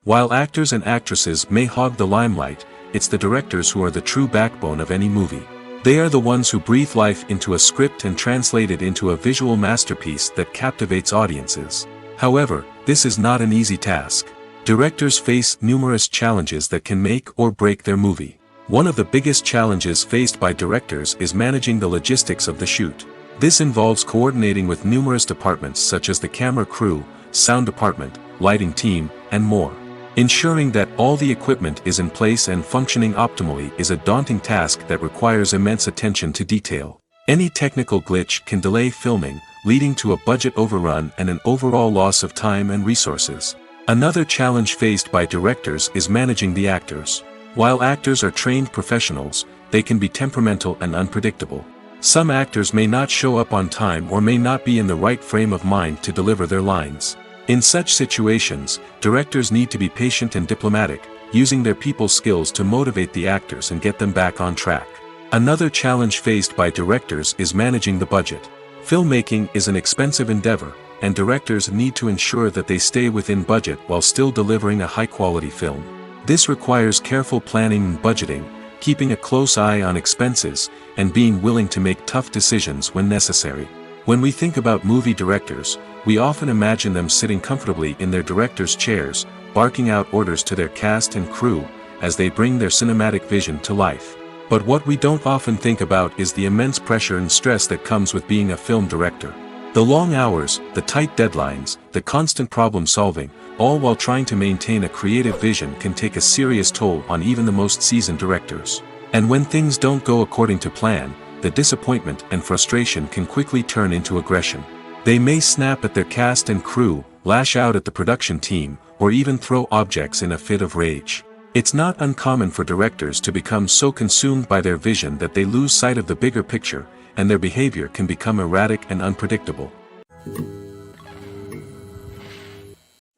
While actors and actresses may hog the limelight, it's the directors who are the true backbone of any movie. They are the ones who breathe life into a script and translate it into a visual masterpiece that captivates audiences. However, this is not an easy task. Directors face numerous challenges that can make or break their movie. One of the biggest challenges faced by directors is managing the logistics of the shoot. This involves coordinating with numerous departments such as the camera crew, sound department, lighting team, and more. Ensuring that all the equipment is in place and functioning optimally is a daunting task that requires immense attention to detail. Any technical glitch can delay filming, leading to a budget overrun and an overall loss of time and resources. Another challenge faced by directors is managing the actors. While actors are trained professionals, they can be temperamental and unpredictable. Some actors may not show up on time or may not be in the right frame of mind to deliver their lines. In such situations, directors need to be patient and diplomatic, using their people skills to motivate the actors and get them back on track. Another challenge faced by directors is managing the budget. Filmmaking is an expensive endeavor, and directors need to ensure that they stay within budget while still delivering a high-quality film. This requires careful planning and budgeting, keeping a close eye on expenses, and being willing to make tough decisions when necessary. When we think about movie directors, we often imagine them sitting comfortably in their director's chairs, barking out orders to their cast and crew, as they bring their cinematic vision to life. But what we don't often think about is the immense pressure and stress that comes with being a film director. The long hours, the tight deadlines, the constant problem solving, all while trying to maintain a creative vision can take a serious toll on even the most seasoned directors. And when things don't go according to plan, the disappointment and frustration can quickly turn into aggression. They may snap at their cast and crew, lash out at the production team, or even throw objects in a fit of rage. It's not uncommon for directors to become so consumed by their vision that they lose sight of the bigger picture, and their behavior can become erratic and unpredictable.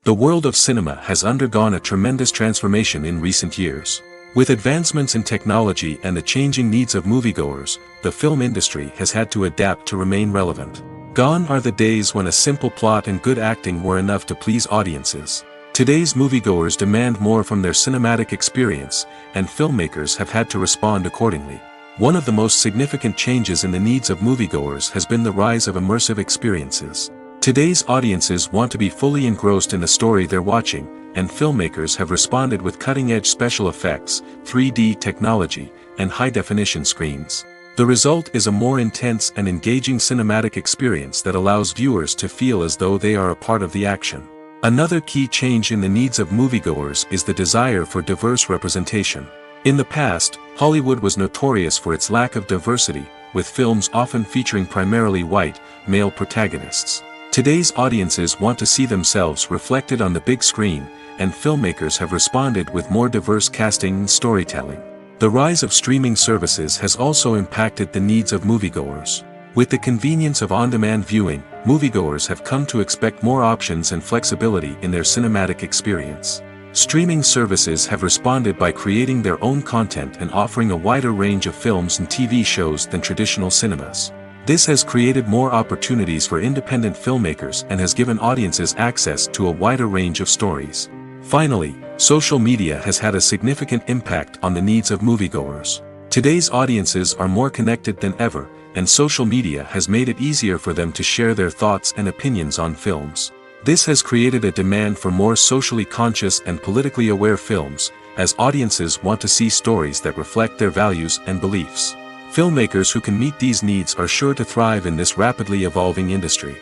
The world of cinema has undergone a tremendous transformation in recent years. With advancements in technology and the changing needs of moviegoers, the film industry has had to adapt to remain relevant. Gone are the days when a simple plot and good acting were enough to please audiences. Today's moviegoers demand more from their cinematic experience, and filmmakers have had to respond accordingly. One of the most significant changes in the needs of moviegoers has been the rise of immersive experiences. Today's audiences want to be fully engrossed in the story they're watching, and filmmakers have responded with cutting-edge special effects, 3D technology, and high-definition screens. The result is a more intense and engaging cinematic experience that allows viewers to feel as though they are a part of the action. Another key change in the needs of moviegoers is the desire for diverse representation. In the past, Hollywood was notorious for its lack of diversity, with films often featuring primarily white, male protagonists. Today's audiences want to see themselves reflected on the big screen, and filmmakers have responded with more diverse casting and storytelling. The rise of streaming services has also impacted the needs of moviegoers. With the convenience of on-demand viewing, moviegoers have come to expect more options and flexibility in their cinematic experience. Streaming services have responded by creating their own content and offering a wider range of films and TV shows than traditional cinemas. This has created more opportunities for independent filmmakers and has given audiences access to a wider range of stories. Finally, social media has had a significant impact on the needs of moviegoers. Today's audiences are more connected than ever, and social media has made it easier for them to share their thoughts and opinions on films. This has created a demand for more socially conscious and politically aware films, as audiences want to see stories that reflect their values and beliefs. Filmmakers who can meet these needs are sure to thrive in this rapidly evolving industry.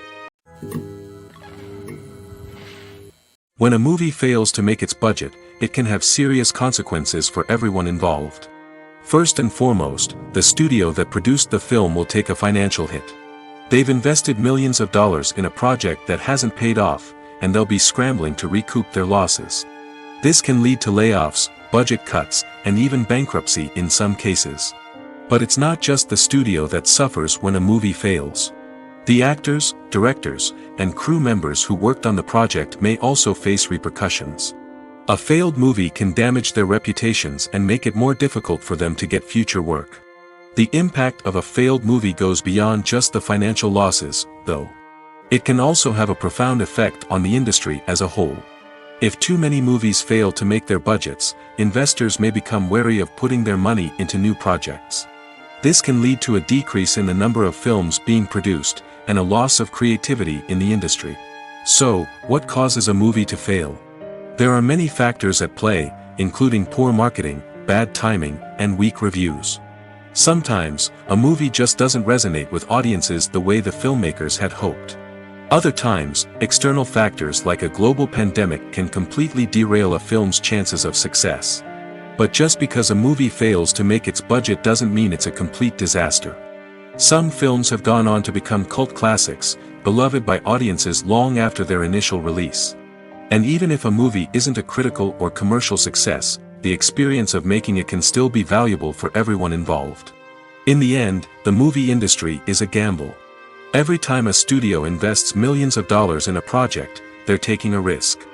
When a movie fails to make its budget, it can have serious consequences for everyone involved. First and foremost, the studio that produced the film will take a financial hit. They've invested millions of dollars in a project that hasn't paid off, and they'll be scrambling to recoup their losses. This can lead to layoffs, budget cuts, and even bankruptcy in some cases. But it's not just the studio that suffers when a movie fails. The actors, directors, and crew members who worked on the project may also face repercussions. A failed movie can damage their reputations and make it more difficult for them to get future work. The impact of a failed movie goes beyond just the financial losses, though. It can also have a profound effect on the industry as a whole. If too many movies fail to make their budgets, investors may become wary of putting their money into new projects. This can lead to a decrease in the number of films being produced, and a loss of creativity in the industry. So, what causes a movie to fail? There are many factors at play, including poor marketing, bad timing, and weak reviews. Sometimes, a movie just doesn't resonate with audiences the way the filmmakers had hoped. Other times, external factors like a global pandemic can completely derail a film's chances of success. But just because a movie fails to make its budget doesn't mean it's a complete disaster. Some films have gone on to become cult classics, beloved by audiences long after their initial release. And even if a movie isn't a critical or commercial success, the experience of making it can still be valuable for everyone involved. In the end, the movie industry is a gamble. Every time a studio invests millions of dollars in a project, they're taking a risk.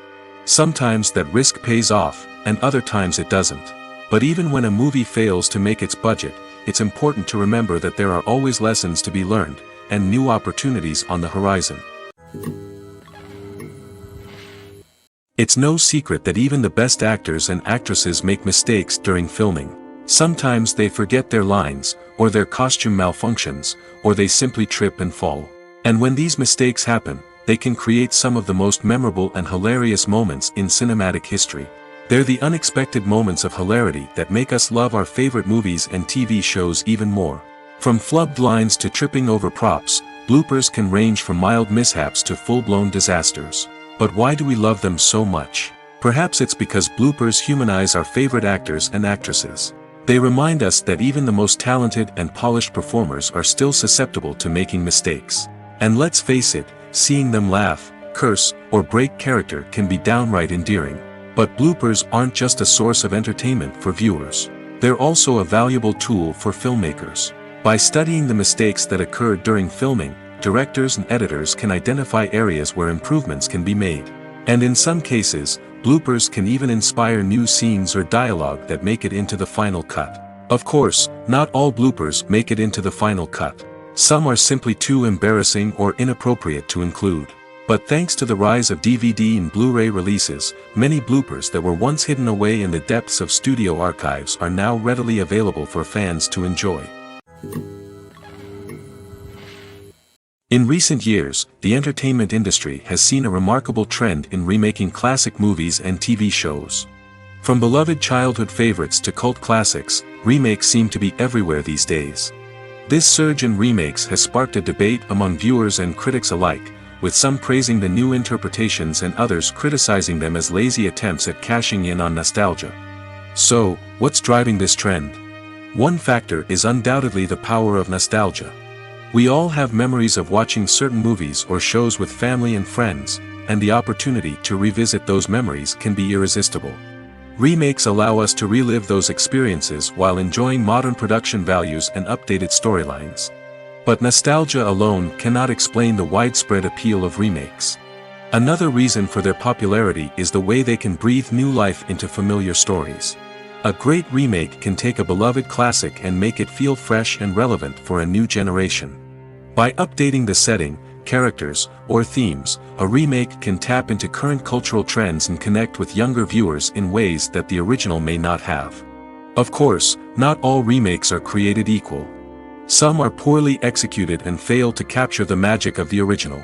Sometimes that risk pays off, and other times it doesn't. But even when a movie fails to make its budget, it's important to remember that there are always lessons to be learned, and new opportunities on the horizon. It's no secret that even the best actors and actresses make mistakes during filming. Sometimes they forget their lines, or their costume malfunctions, or they simply trip and fall. And when these mistakes happen, they can create some of the most memorable and hilarious moments in cinematic history. They're the unexpected moments of hilarity that make us love our favorite movies and TV shows even more. From flubbed lines to tripping over props, bloopers can range from mild mishaps to full-blown disasters. But why do we love them so much? Perhaps it's because bloopers humanize our favorite actors and actresses. They remind us that even the most talented and polished performers are still susceptible to making mistakes. And let's face it, seeing them laugh, curse, or break character can be downright endearing. But bloopers aren't just a source of entertainment for viewers. They're also a valuable tool for filmmakers. By studying the mistakes that occurred during filming, directors and editors can identify areas where improvements can be made. And in some cases, bloopers can even inspire new scenes or dialogue that make it into the final cut. Of course, not all bloopers make it into the final cut. Some are simply too embarrassing or inappropriate to include. But thanks to the rise of DVD and Blu-ray releases, many bloopers that were once hidden away in the depths of studio archives are now readily available for fans to enjoy. In recent years, the entertainment industry has seen a remarkable trend in remaking classic movies and TV shows. From beloved childhood favorites to cult classics, remakes seem to be everywhere these days. This surge in remakes has sparked a debate among viewers and critics alike, with some praising the new interpretations and others criticizing them as lazy attempts at cashing in on nostalgia. So, what's driving this trend? One factor is undoubtedly the power of nostalgia. We all have memories of watching certain movies or shows with family and friends, and the opportunity to revisit those memories can be irresistible. Remakes allow us to relive those experiences while enjoying modern production values and updated storylines. But nostalgia alone cannot explain the widespread appeal of remakes. Another reason for their popularity is the way they can breathe new life into familiar stories. A great remake can take a beloved classic and make it feel fresh and relevant for a new generation. By updating the setting, characters, or themes, a remake can tap into current cultural trends and connect with younger viewers in ways that the original may not have. Of course, not all remakes are created equal. Some are poorly executed and fail to capture the magic of the original.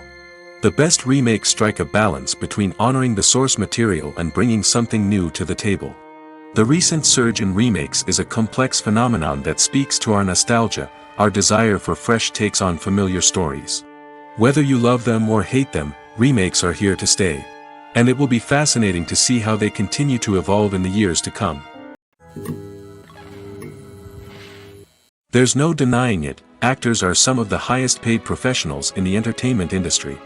The best remakes strike a balance between honoring the source material and bringing something new to the table. The recent surge in remakes is a complex phenomenon that speaks to our nostalgia, our desire for fresh takes on familiar stories. Whether you love them or hate them, remakes are here to stay. And it will be fascinating to see how they continue to evolve in the years to come. There's no denying it, actors are some of the highest paid professionals in the entertainment industry.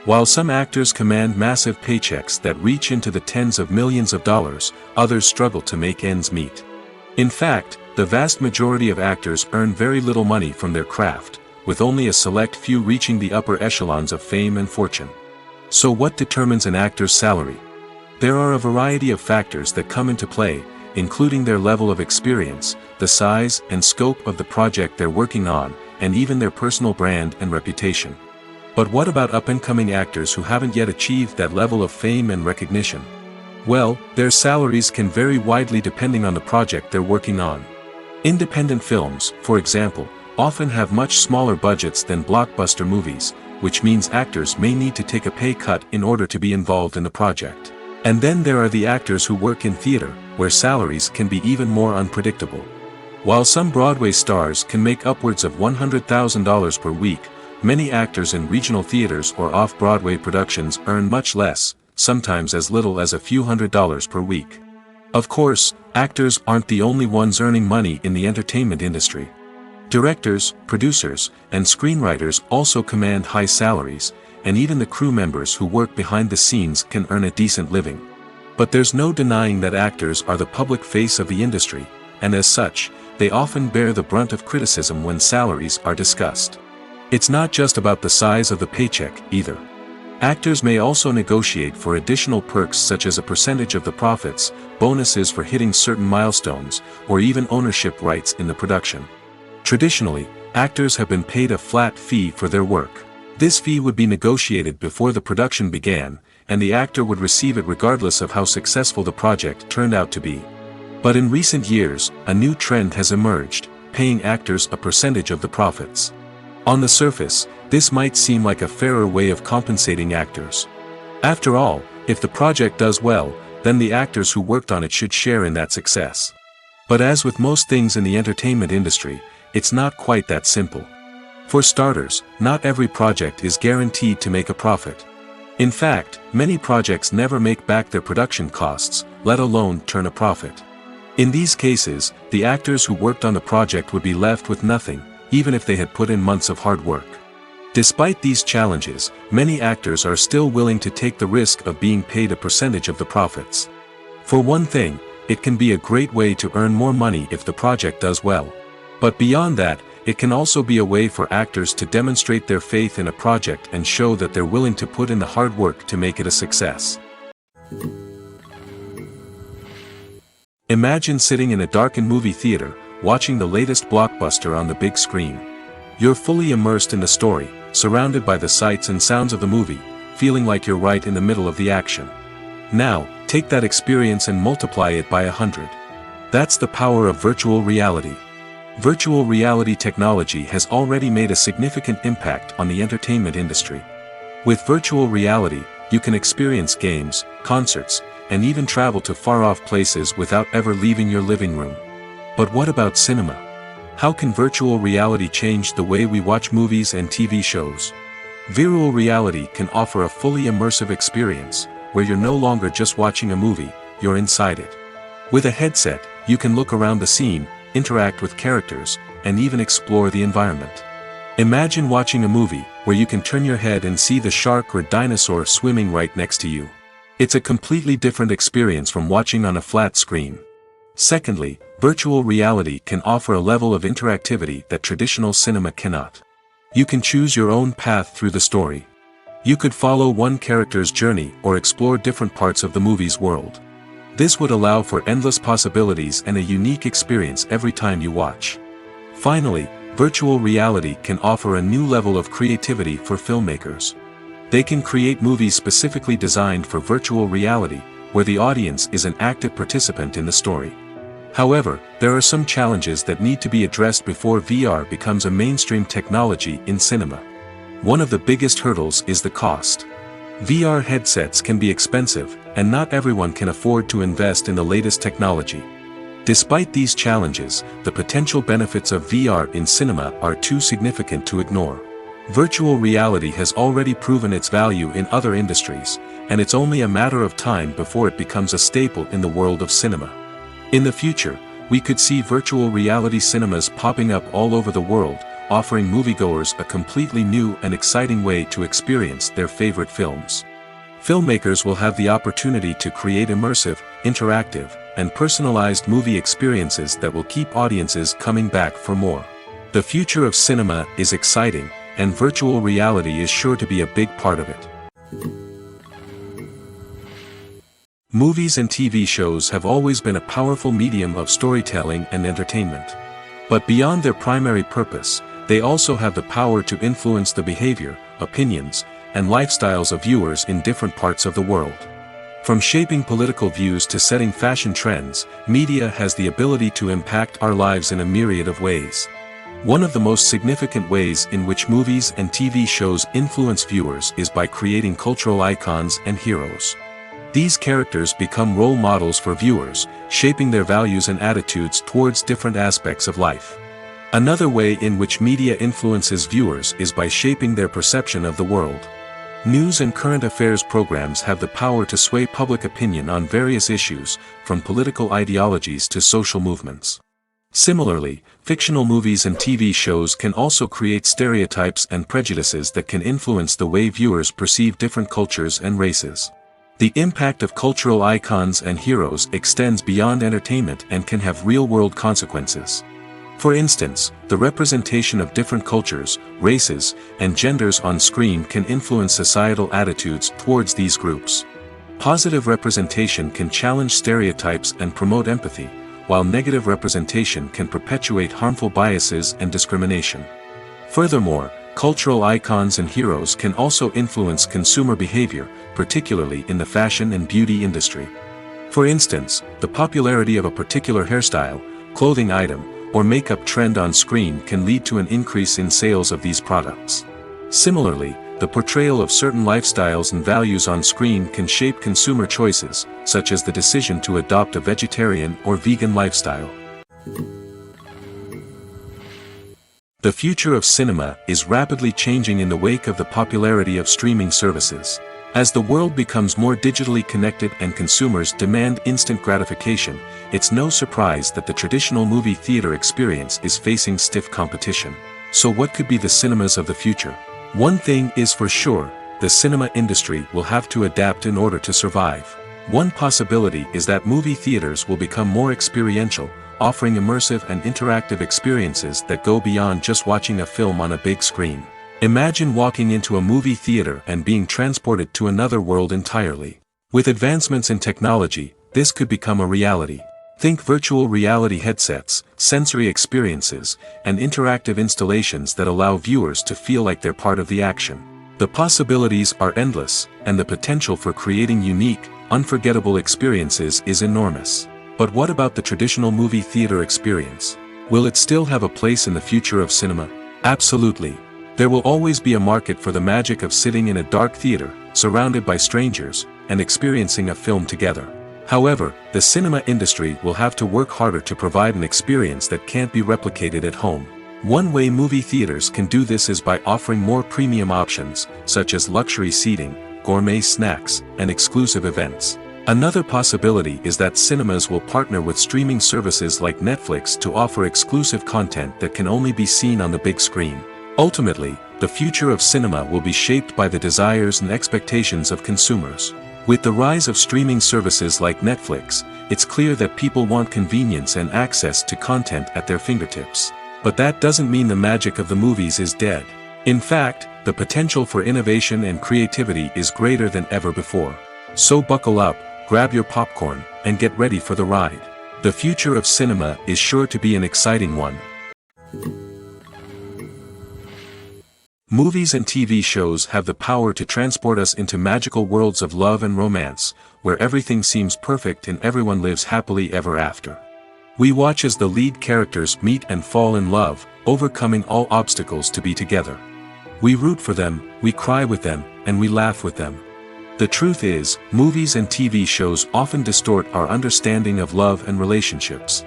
While some actors command massive paychecks that reach into the tens of millions of dollars, others struggle to make ends meet. In fact, the vast majority of actors earn very little money from their craft, with only a select few reaching the upper echelons of fame and fortune. So what determines an actor's salary? There are a variety of factors that come into play, including their level of experience, the size and scope of the project they're working on, and even their personal brand and reputation. But what about up-and-coming actors who haven't yet achieved that level of fame and recognition? Well, their salaries can vary widely depending on the project they're working on. Independent films, for example, often have much smaller budgets than blockbuster movies, which means actors may need to take a pay cut in order to be involved in the project. And then there are the actors who work in theater, where salaries can be even more unpredictable. While some Broadway stars can make upwards of $100,000 per week, many actors in regional theaters or off-Broadway productions earn much less, sometimes as little as a few $100s per week. Of course, actors aren't the only ones earning money in the entertainment industry. Directors, producers, and screenwriters also command high salaries, and even the crew members who work behind the scenes can earn a decent living. But there's no denying that actors are the public face of the industry, and as such, they often bear the brunt of criticism when salaries are discussed. It's not just about the size of the paycheck, either. Actors may also negotiate for additional perks such as a percentage of the profits, bonuses for hitting certain milestones, or even ownership rights in the production. Traditionally, actors have been paid a flat fee for their work. This fee would be negotiated before the production began, and the actor would receive it regardless of how successful the project turned out to be. But in recent years, a new trend has emerged, paying actors a percentage of the profits. On the surface, this might seem like a fairer way of compensating actors. After all, if the project does well, then the actors who worked on it should share in that success. But as with most things in the entertainment industry, it's not quite that simple. For starters, not every project is guaranteed to make a profit. In fact, many projects never make back their production costs, let alone turn a profit. In these cases, the actors who worked on the project would be left with nothing, even if they had put in months of hard work. Despite these challenges, many actors are still willing to take the risk of being paid a percentage of the profits. For one thing, it can be a great way to earn more money if the project does well. But beyond that, it can also be a way for actors to demonstrate their faith in a project and show that they're willing to put in the hard work to make it a success. Imagine sitting in a darkened movie theater, watching the latest blockbuster on the big screen. You're fully immersed in the story, surrounded by the sights and sounds of the movie, feeling like you're right in the middle of the action. Now, take that experience and multiply it by 100. That's the power of virtual reality. Virtual reality technology has already made a significant impact on the entertainment industry. With virtual reality, you can experience games, concerts, and even travel to far-off places without ever leaving your living room. But what about cinema? How can virtual reality change the way we watch movies and TV shows? Virtual reality can offer a fully immersive experience, where you're no longer just watching a movie, you're inside it. With a headset, you can look around the scene, interact with characters, and even explore the environment. Imagine watching a movie, where you can turn your head and see the shark or dinosaur swimming right next to you. It's a completely different experience from watching on a flat screen. Secondly, virtual reality can offer a level of interactivity that traditional cinema cannot. You can choose your own path through the story. You could follow one character's journey or explore different parts of the movie's world. This would allow for endless possibilities and a unique experience every time you watch. Finally, virtual reality can offer a new level of creativity for filmmakers. They can create movies specifically designed for virtual reality, where the audience is an active participant in the story. However, there are some challenges that need to be addressed before VR becomes a mainstream technology in cinema. One of the biggest hurdles is the cost. VR headsets can be expensive, and not everyone can afford to invest in the latest technology. Despite these challenges, the potential benefits of VR in cinema are too significant to ignore. Virtual reality has already proven its value in other industries, and it's only a matter of time before it becomes a staple in the world of cinema. In the future, we could see virtual reality cinemas popping up all over the world, offering moviegoers a completely new and exciting way to experience their favorite films. Filmmakers will have the opportunity to create immersive, interactive, and personalized movie experiences that will keep audiences coming back for more. The future of cinema is exciting, and virtual reality is sure to be a big part of it. Movies and TV shows have always been a powerful medium of storytelling and entertainment. But beyond their primary purpose, they also have the power to influence the behavior, opinions, and lifestyles of viewers in different parts of the world. From shaping political views to setting fashion trends, media has the ability to impact our lives in a myriad of ways. One of the most significant ways in which movies and TV shows influence viewers is by creating cultural icons and heroes. These characters become role models for viewers, shaping their values and attitudes towards different aspects of life. Another way in which media influences viewers is by shaping their perception of the world. News and current affairs programs have the power to sway public opinion on various issues, from political ideologies to social movements. Similarly, fictional movies and TV shows can also create stereotypes and prejudices that can influence the way viewers perceive different cultures and races. The impact of cultural icons and heroes extends beyond entertainment and can have real-world consequences. For instance, the representation of different cultures, races, and genders on screen can influence societal attitudes towards these groups. Positive representation can challenge stereotypes and promote empathy, while negative representation can perpetuate harmful biases and discrimination. Furthermore, cultural icons and heroes can also influence consumer behavior, particularly in the fashion and beauty industry. For instance, the popularity of a particular hairstyle, clothing item, or makeup trend on screen can lead to an increase in sales of these products. Similarly, the portrayal of certain lifestyles and values on screen can shape consumer choices, such as the decision to adopt a vegetarian or vegan lifestyle. The future of cinema is rapidly changing in the wake of the popularity of streaming services. As the world becomes more digitally connected and consumers demand instant gratification, it's no surprise that the traditional movie theater experience is facing stiff competition. So what could be the cinemas of the future? One thing is for sure, the cinema industry will have to adapt in order to survive. One possibility is that movie theaters will become more experiential, offering immersive and interactive experiences that go beyond just watching a film on a big screen. Imagine walking into a movie theater and being transported to another world entirely. With advancements in technology, this could become a reality. Think virtual reality headsets, sensory experiences, and interactive installations that allow viewers to feel like they're part of the action. The possibilities are endless, and the potential for creating unique, unforgettable experiences is enormous. But what about the traditional movie theater experience? Will it still have a place in the future of cinema? Absolutely. There will always be a market for the magic of sitting in a dark theater, surrounded by strangers, and experiencing a film together. However, the cinema industry will have to work harder to provide an experience that can't be replicated at home. One way movie theaters can do this is by offering more premium options, such as luxury seating, gourmet snacks, and exclusive events. Another possibility is that cinemas will partner with streaming services like Netflix to offer exclusive content that can only be seen on the big screen. Ultimately, the future of cinema will be shaped by the desires and expectations of consumers. With the rise of streaming services like Netflix, it's clear that people want convenience and access to content at their fingertips. But that doesn't mean the magic of the movies is dead. In fact, the potential for innovation and creativity is greater than ever before. So buckle up, grab your popcorn, and get ready for the ride. The future of cinema is sure to be an exciting one. Movies and TV shows have the power to transport us into magical worlds of love and romance, where everything seems perfect and everyone lives happily ever after. We watch as the lead characters meet and fall in love, overcoming all obstacles to be together. We root for them, we cry with them, and we laugh with them. The truth is, movies and TV shows often distort our understanding of love and relationships.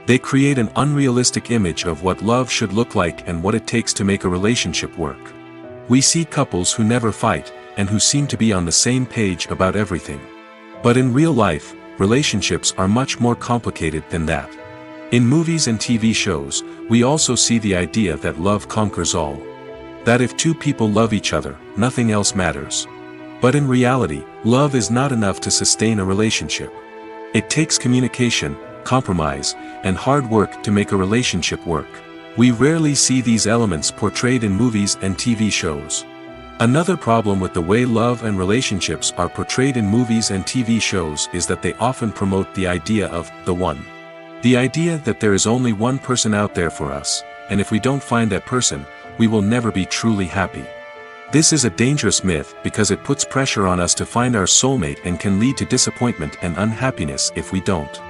They create an unrealistic image of what love should look like and what it takes to make a relationship work. We see couples who never fight, and who seem to be on the same page about everything. But in real life, relationships are much more complicated than that. In movies and TV shows, we also see the idea that love conquers all. That if two people love each other, nothing else matters. But in reality, love is not enough to sustain a relationship. It takes communication, compromise, and hard work to make a relationship work. We rarely see these elements portrayed in movies and TV shows. Another problem with the way love and relationships are portrayed in movies and TV shows is that they often promote the idea of the one. The idea that there is only one person out there for us, and if we don't find that person, we will never be truly happy. This is a dangerous myth because it puts pressure on us to find our soulmate and can lead to disappointment and unhappiness if we don't.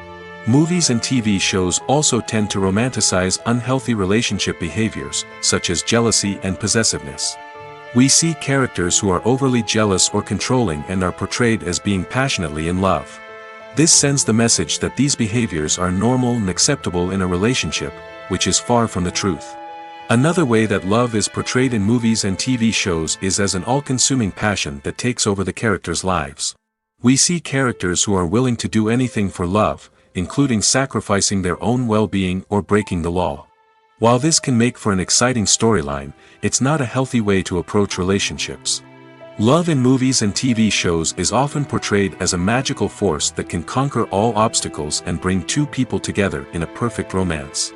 Movies and TV shows also tend to romanticize unhealthy relationship behaviors, such as jealousy and possessiveness. We see characters who are overly jealous or controlling and are portrayed as being passionately in love. This sends the message that these behaviors are normal and acceptable in a relationship, which is far from the truth. Another way that love is portrayed in movies and TV shows is as an all-consuming passion that takes over the characters' lives. We see characters who are willing to do anything for love, including sacrificing their own well-being or breaking the law. While this can make for an exciting storyline, it's not a healthy way to approach relationships. Love in movies and TV shows is often portrayed as a magical force that can conquer all obstacles and bring two people together in a perfect romance.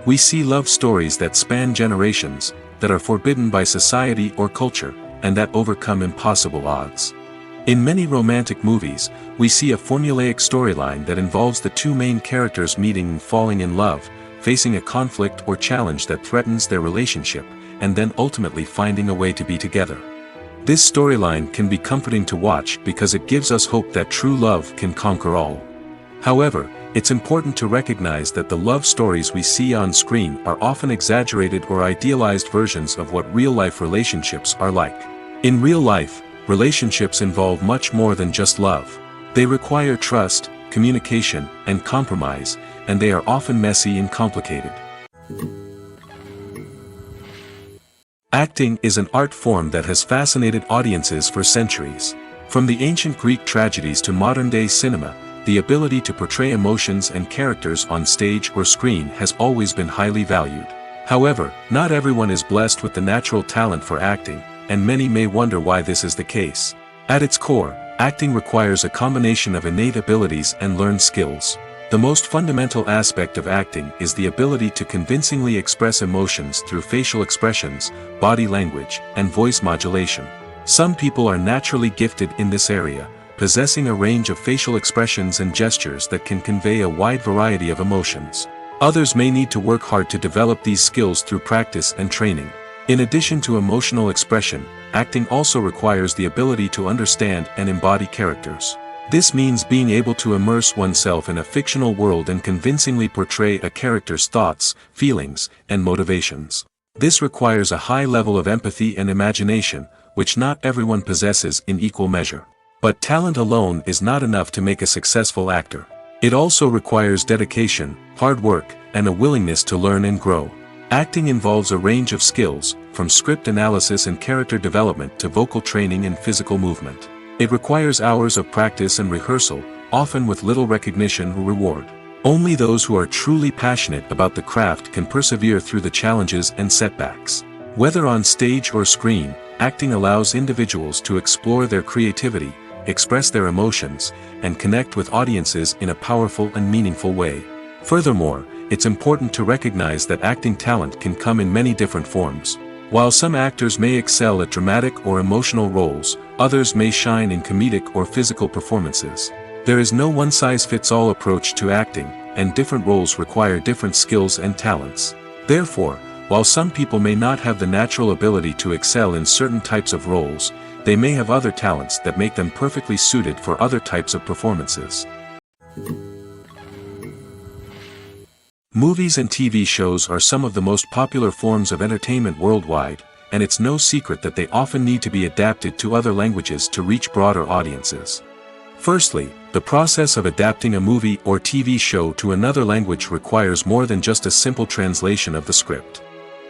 We see love stories that span generations, that are forbidden by society or culture, and that overcome impossible odds. In many romantic movies, we see a formulaic storyline that involves the two main characters meeting and falling in love, facing a conflict or challenge that threatens their relationship, and then ultimately finding a way to be together. This storyline can be comforting to watch because it gives us hope that true love can conquer all. However, it's important to recognize that the love stories we see on screen are often exaggerated or idealized versions of what real-life relationships are like. In real life, relationships involve much more than just love. They require trust, communication, and compromise, and they are often messy and complicated. Acting is an art form that has fascinated audiences for centuries. From the ancient Greek tragedies to modern-day cinema, the ability to portray emotions and characters on stage or screen has always been highly valued. However, not everyone is blessed with the natural talent for acting, and many may wonder why this is the case. At its core, acting requires a combination of innate abilities and learned skills. The most fundamental aspect of acting is the ability to convincingly express emotions through facial expressions, body language, and voice modulation. Some people are naturally gifted in this area, possessing a range of facial expressions and gestures that can convey a wide variety of emotions. Others may need to work hard to develop these skills through practice and training. In addition to emotional expression, acting also requires the ability to understand and embody characters. This means being able to immerse oneself in a fictional world and convincingly portray a character's thoughts, feelings, and motivations. This requires a high level of empathy and imagination, which not everyone possesses in equal measure. But talent alone is not enough to make a successful actor. It also requires dedication, hard work, and a willingness to learn and grow. Acting involves a range of skills, from script analysis and character development to vocal training and physical movement. It requires hours of practice and rehearsal, often with little recognition or reward. Only those who are truly passionate about the craft can persevere through the challenges and setbacks. Whether on stage or screen, acting allows individuals to explore their creativity, express their emotions, and connect with audiences in a powerful and meaningful way. Furthermore, it's important to recognize that acting talent can come in many different forms. While some actors may excel at dramatic or emotional roles, others may shine in comedic or physical performances. There is no one-size-fits-all approach to acting, and different roles require different skills and talents. Therefore, while some people may not have the natural ability to excel in certain types of roles, they may have other talents that make them perfectly suited for other types of performances. Movies and TV shows are some of the most popular forms of entertainment worldwide, and it's no secret that they often need to be adapted to other languages to reach broader audiences. Firstly, the process of adapting a movie or TV show to another language requires more than just a simple translation of the script.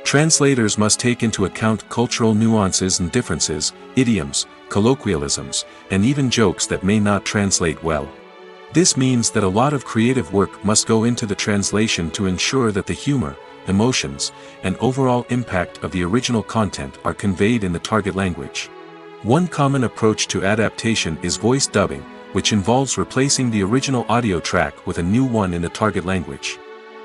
Translators must take into account cultural nuances and differences, idioms, colloquialisms, and even jokes that may not translate well. This means that a lot of creative work must go into the translation to ensure that the humor, emotions, and overall impact of the original content are conveyed in the target language. One common approach to adaptation is voice dubbing, which involves replacing the original audio track with a new one in the target language.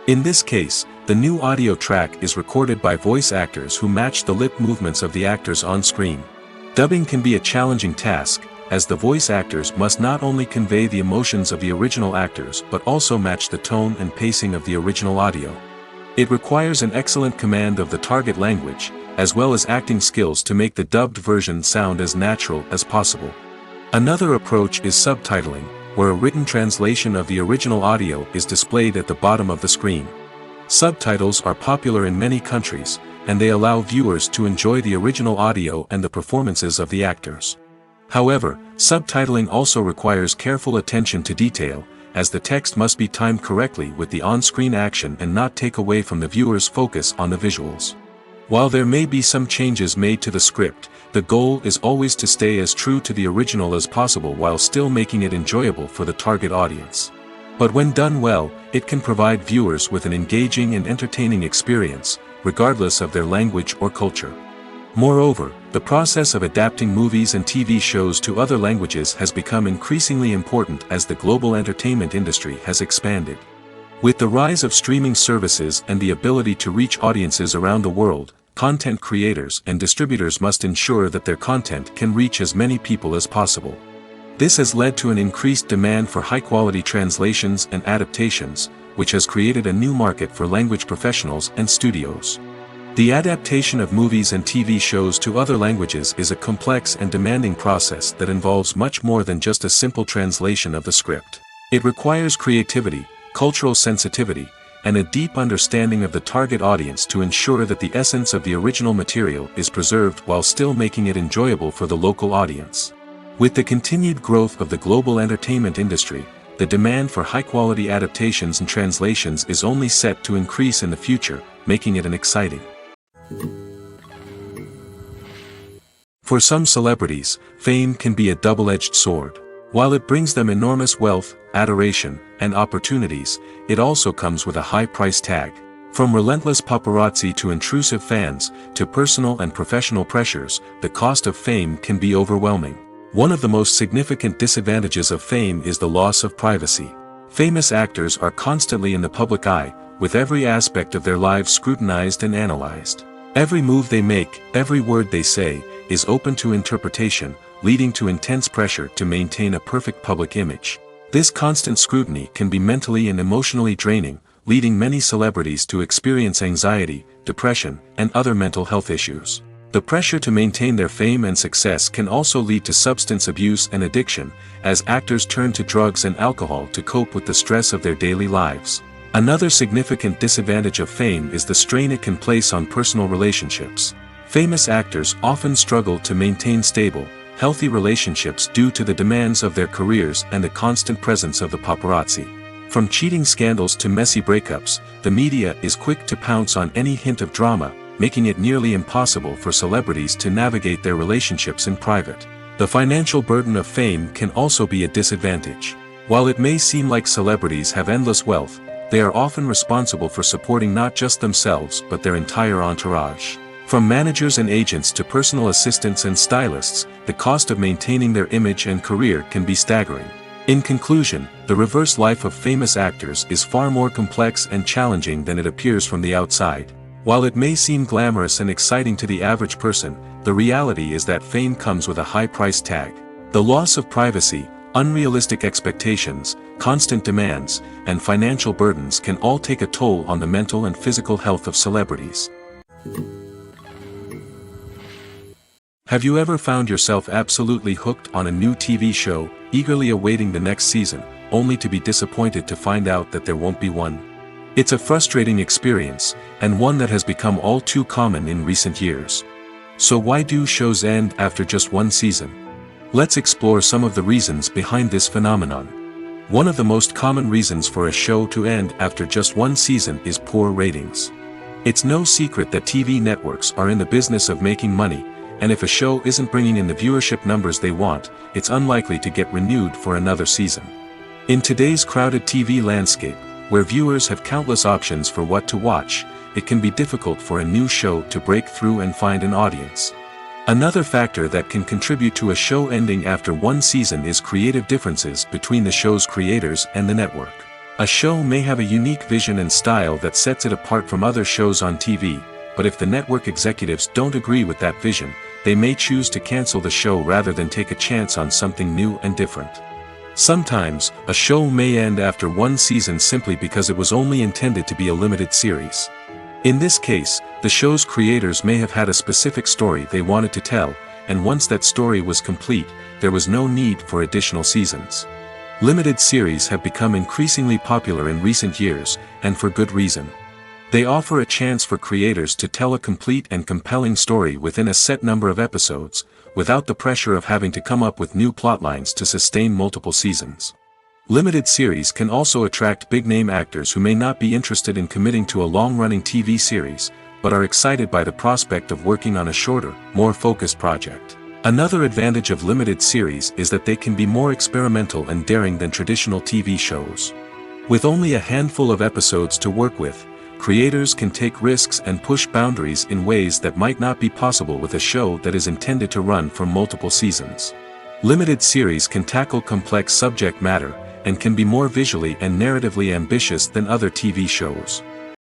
In this case, the new audio track is recorded by voice actors who match the lip movements of the actors on screen. Dubbing can be a challenging task, as the voice actors must not only convey the emotions of the original actors but also match the tone and pacing of the original audio. It requires an excellent command of the target language, as well as acting skills to make the dubbed version sound as natural as possible. Another approach is subtitling, where a written translation of the original audio is displayed at the bottom of the screen. Subtitles are popular in many countries, and they allow viewers to enjoy the original audio and the performances of the actors. However, subtitling also requires careful attention to detail, as the text must be timed correctly with the on-screen action and not take away from the viewer's focus on the visuals. While there may be some changes made to the script, the goal is always to stay as true to the original as possible while still making it enjoyable for the target audience. But when done well, it can provide viewers with an engaging and entertaining experience, regardless of their language or culture. Moreover, the process of adapting movies and TV shows to other languages has become increasingly important as the global entertainment industry has expanded. With the rise of streaming services and the ability to reach audiences around the world, content creators and distributors must ensure that their content can reach as many people as possible. This has led to an increased demand for high-quality translations and adaptations, which has created a new market for language professionals and studios. The adaptation of movies and TV shows to other languages is a complex and demanding process that involves much more than just a simple translation of the script. It requires creativity, cultural sensitivity, and a deep understanding of the target audience to ensure that the essence of the original material is preserved while still making it enjoyable for the local audience. With the continued growth of the global entertainment industry, the demand for high-quality adaptations and translations is only set to increase in the future, making it an exciting. For some celebrities, fame can be a double-edged sword. While it brings them enormous wealth, adoration, and opportunities, it also comes with a high price tag. From relentless paparazzi to intrusive fans, to personal and professional pressures, the cost of fame can be overwhelming. One of the most significant disadvantages of fame is the loss of privacy. Famous actors are constantly in the public eye, with every aspect of their lives scrutinized and analyzed. Every move they make, every word they say, is open to interpretation, leading to intense pressure to maintain a perfect public image. This constant scrutiny can be mentally and emotionally draining, leading many celebrities to experience anxiety, depression, and other mental health issues. The pressure to maintain their fame and success can also lead to substance abuse and addiction, as actors turn to drugs and alcohol to cope with the stress of their daily lives. Another significant disadvantage of fame is the strain it can place on personal relationships. Famous actors often struggle to maintain stable, healthy relationships due to the demands of their careers and the constant presence of the paparazzi. From cheating scandals to messy breakups, the media is quick to pounce on any hint of drama, making it nearly impossible for celebrities to navigate their relationships in private. The financial burden of fame can also be a disadvantage. While it may seem like celebrities have endless wealth, they are often responsible for supporting not just themselves but their entire entourage. From managers and agents to personal assistants and stylists, the cost of maintaining their image and career can be staggering. In conclusion, the reverse life of famous actors is far more complex and challenging than it appears from the outside. While it may seem glamorous and exciting to the average person, the reality is that fame comes with a high price tag. The loss of privacy, unrealistic expectations, constant demands, and financial burdens can all take a toll on the mental and physical health of celebrities. Have you ever found yourself absolutely hooked on a new TV show, eagerly awaiting the next season, only to be disappointed to find out that there won't be one? It's a frustrating experience, and one that has become all too common in recent years. So why do shows end after just one season? Let's explore some of the reasons behind this phenomenon. One of the most common reasons for a show to end after just one season is poor ratings. It's no secret that TV networks are in the business of making money, and if a show isn't bringing in the viewership numbers they want, it's unlikely to get renewed for another season. In today's crowded TV landscape, where viewers have countless options for what to watch, it can be difficult for a new show to break through and find an audience. Another factor that can contribute to a show ending after one season is creative differences between the show's creators and the network. A show may have a unique vision and style that sets it apart from other shows on TV, but if the network executives don't agree with that vision, they may choose to cancel the show rather than take a chance on something new and different. Sometimes, a show may end after one season simply because it was only intended to be a limited series. In this case, the show's creators may have had a specific story they wanted to tell, and once that story was complete, there was no need for additional seasons. Limited series have become increasingly popular in recent years, and for good reason. They offer a chance for creators to tell a complete and compelling story within a set number of episodes, without the pressure of having to come up with new plotlines to sustain multiple seasons. Limited series can also attract big-name actors who may not be interested in committing to a long-running TV series, but are excited by the prospect of working on a shorter, more focused project. Another advantage of limited series is that they can be more experimental and daring than traditional TV shows. With only a handful of episodes to work with, creators can take risks and push boundaries in ways that might not be possible with a show that is intended to run for multiple seasons. Limited series can tackle complex subject matter, and can be more visually and narratively ambitious than other TV shows.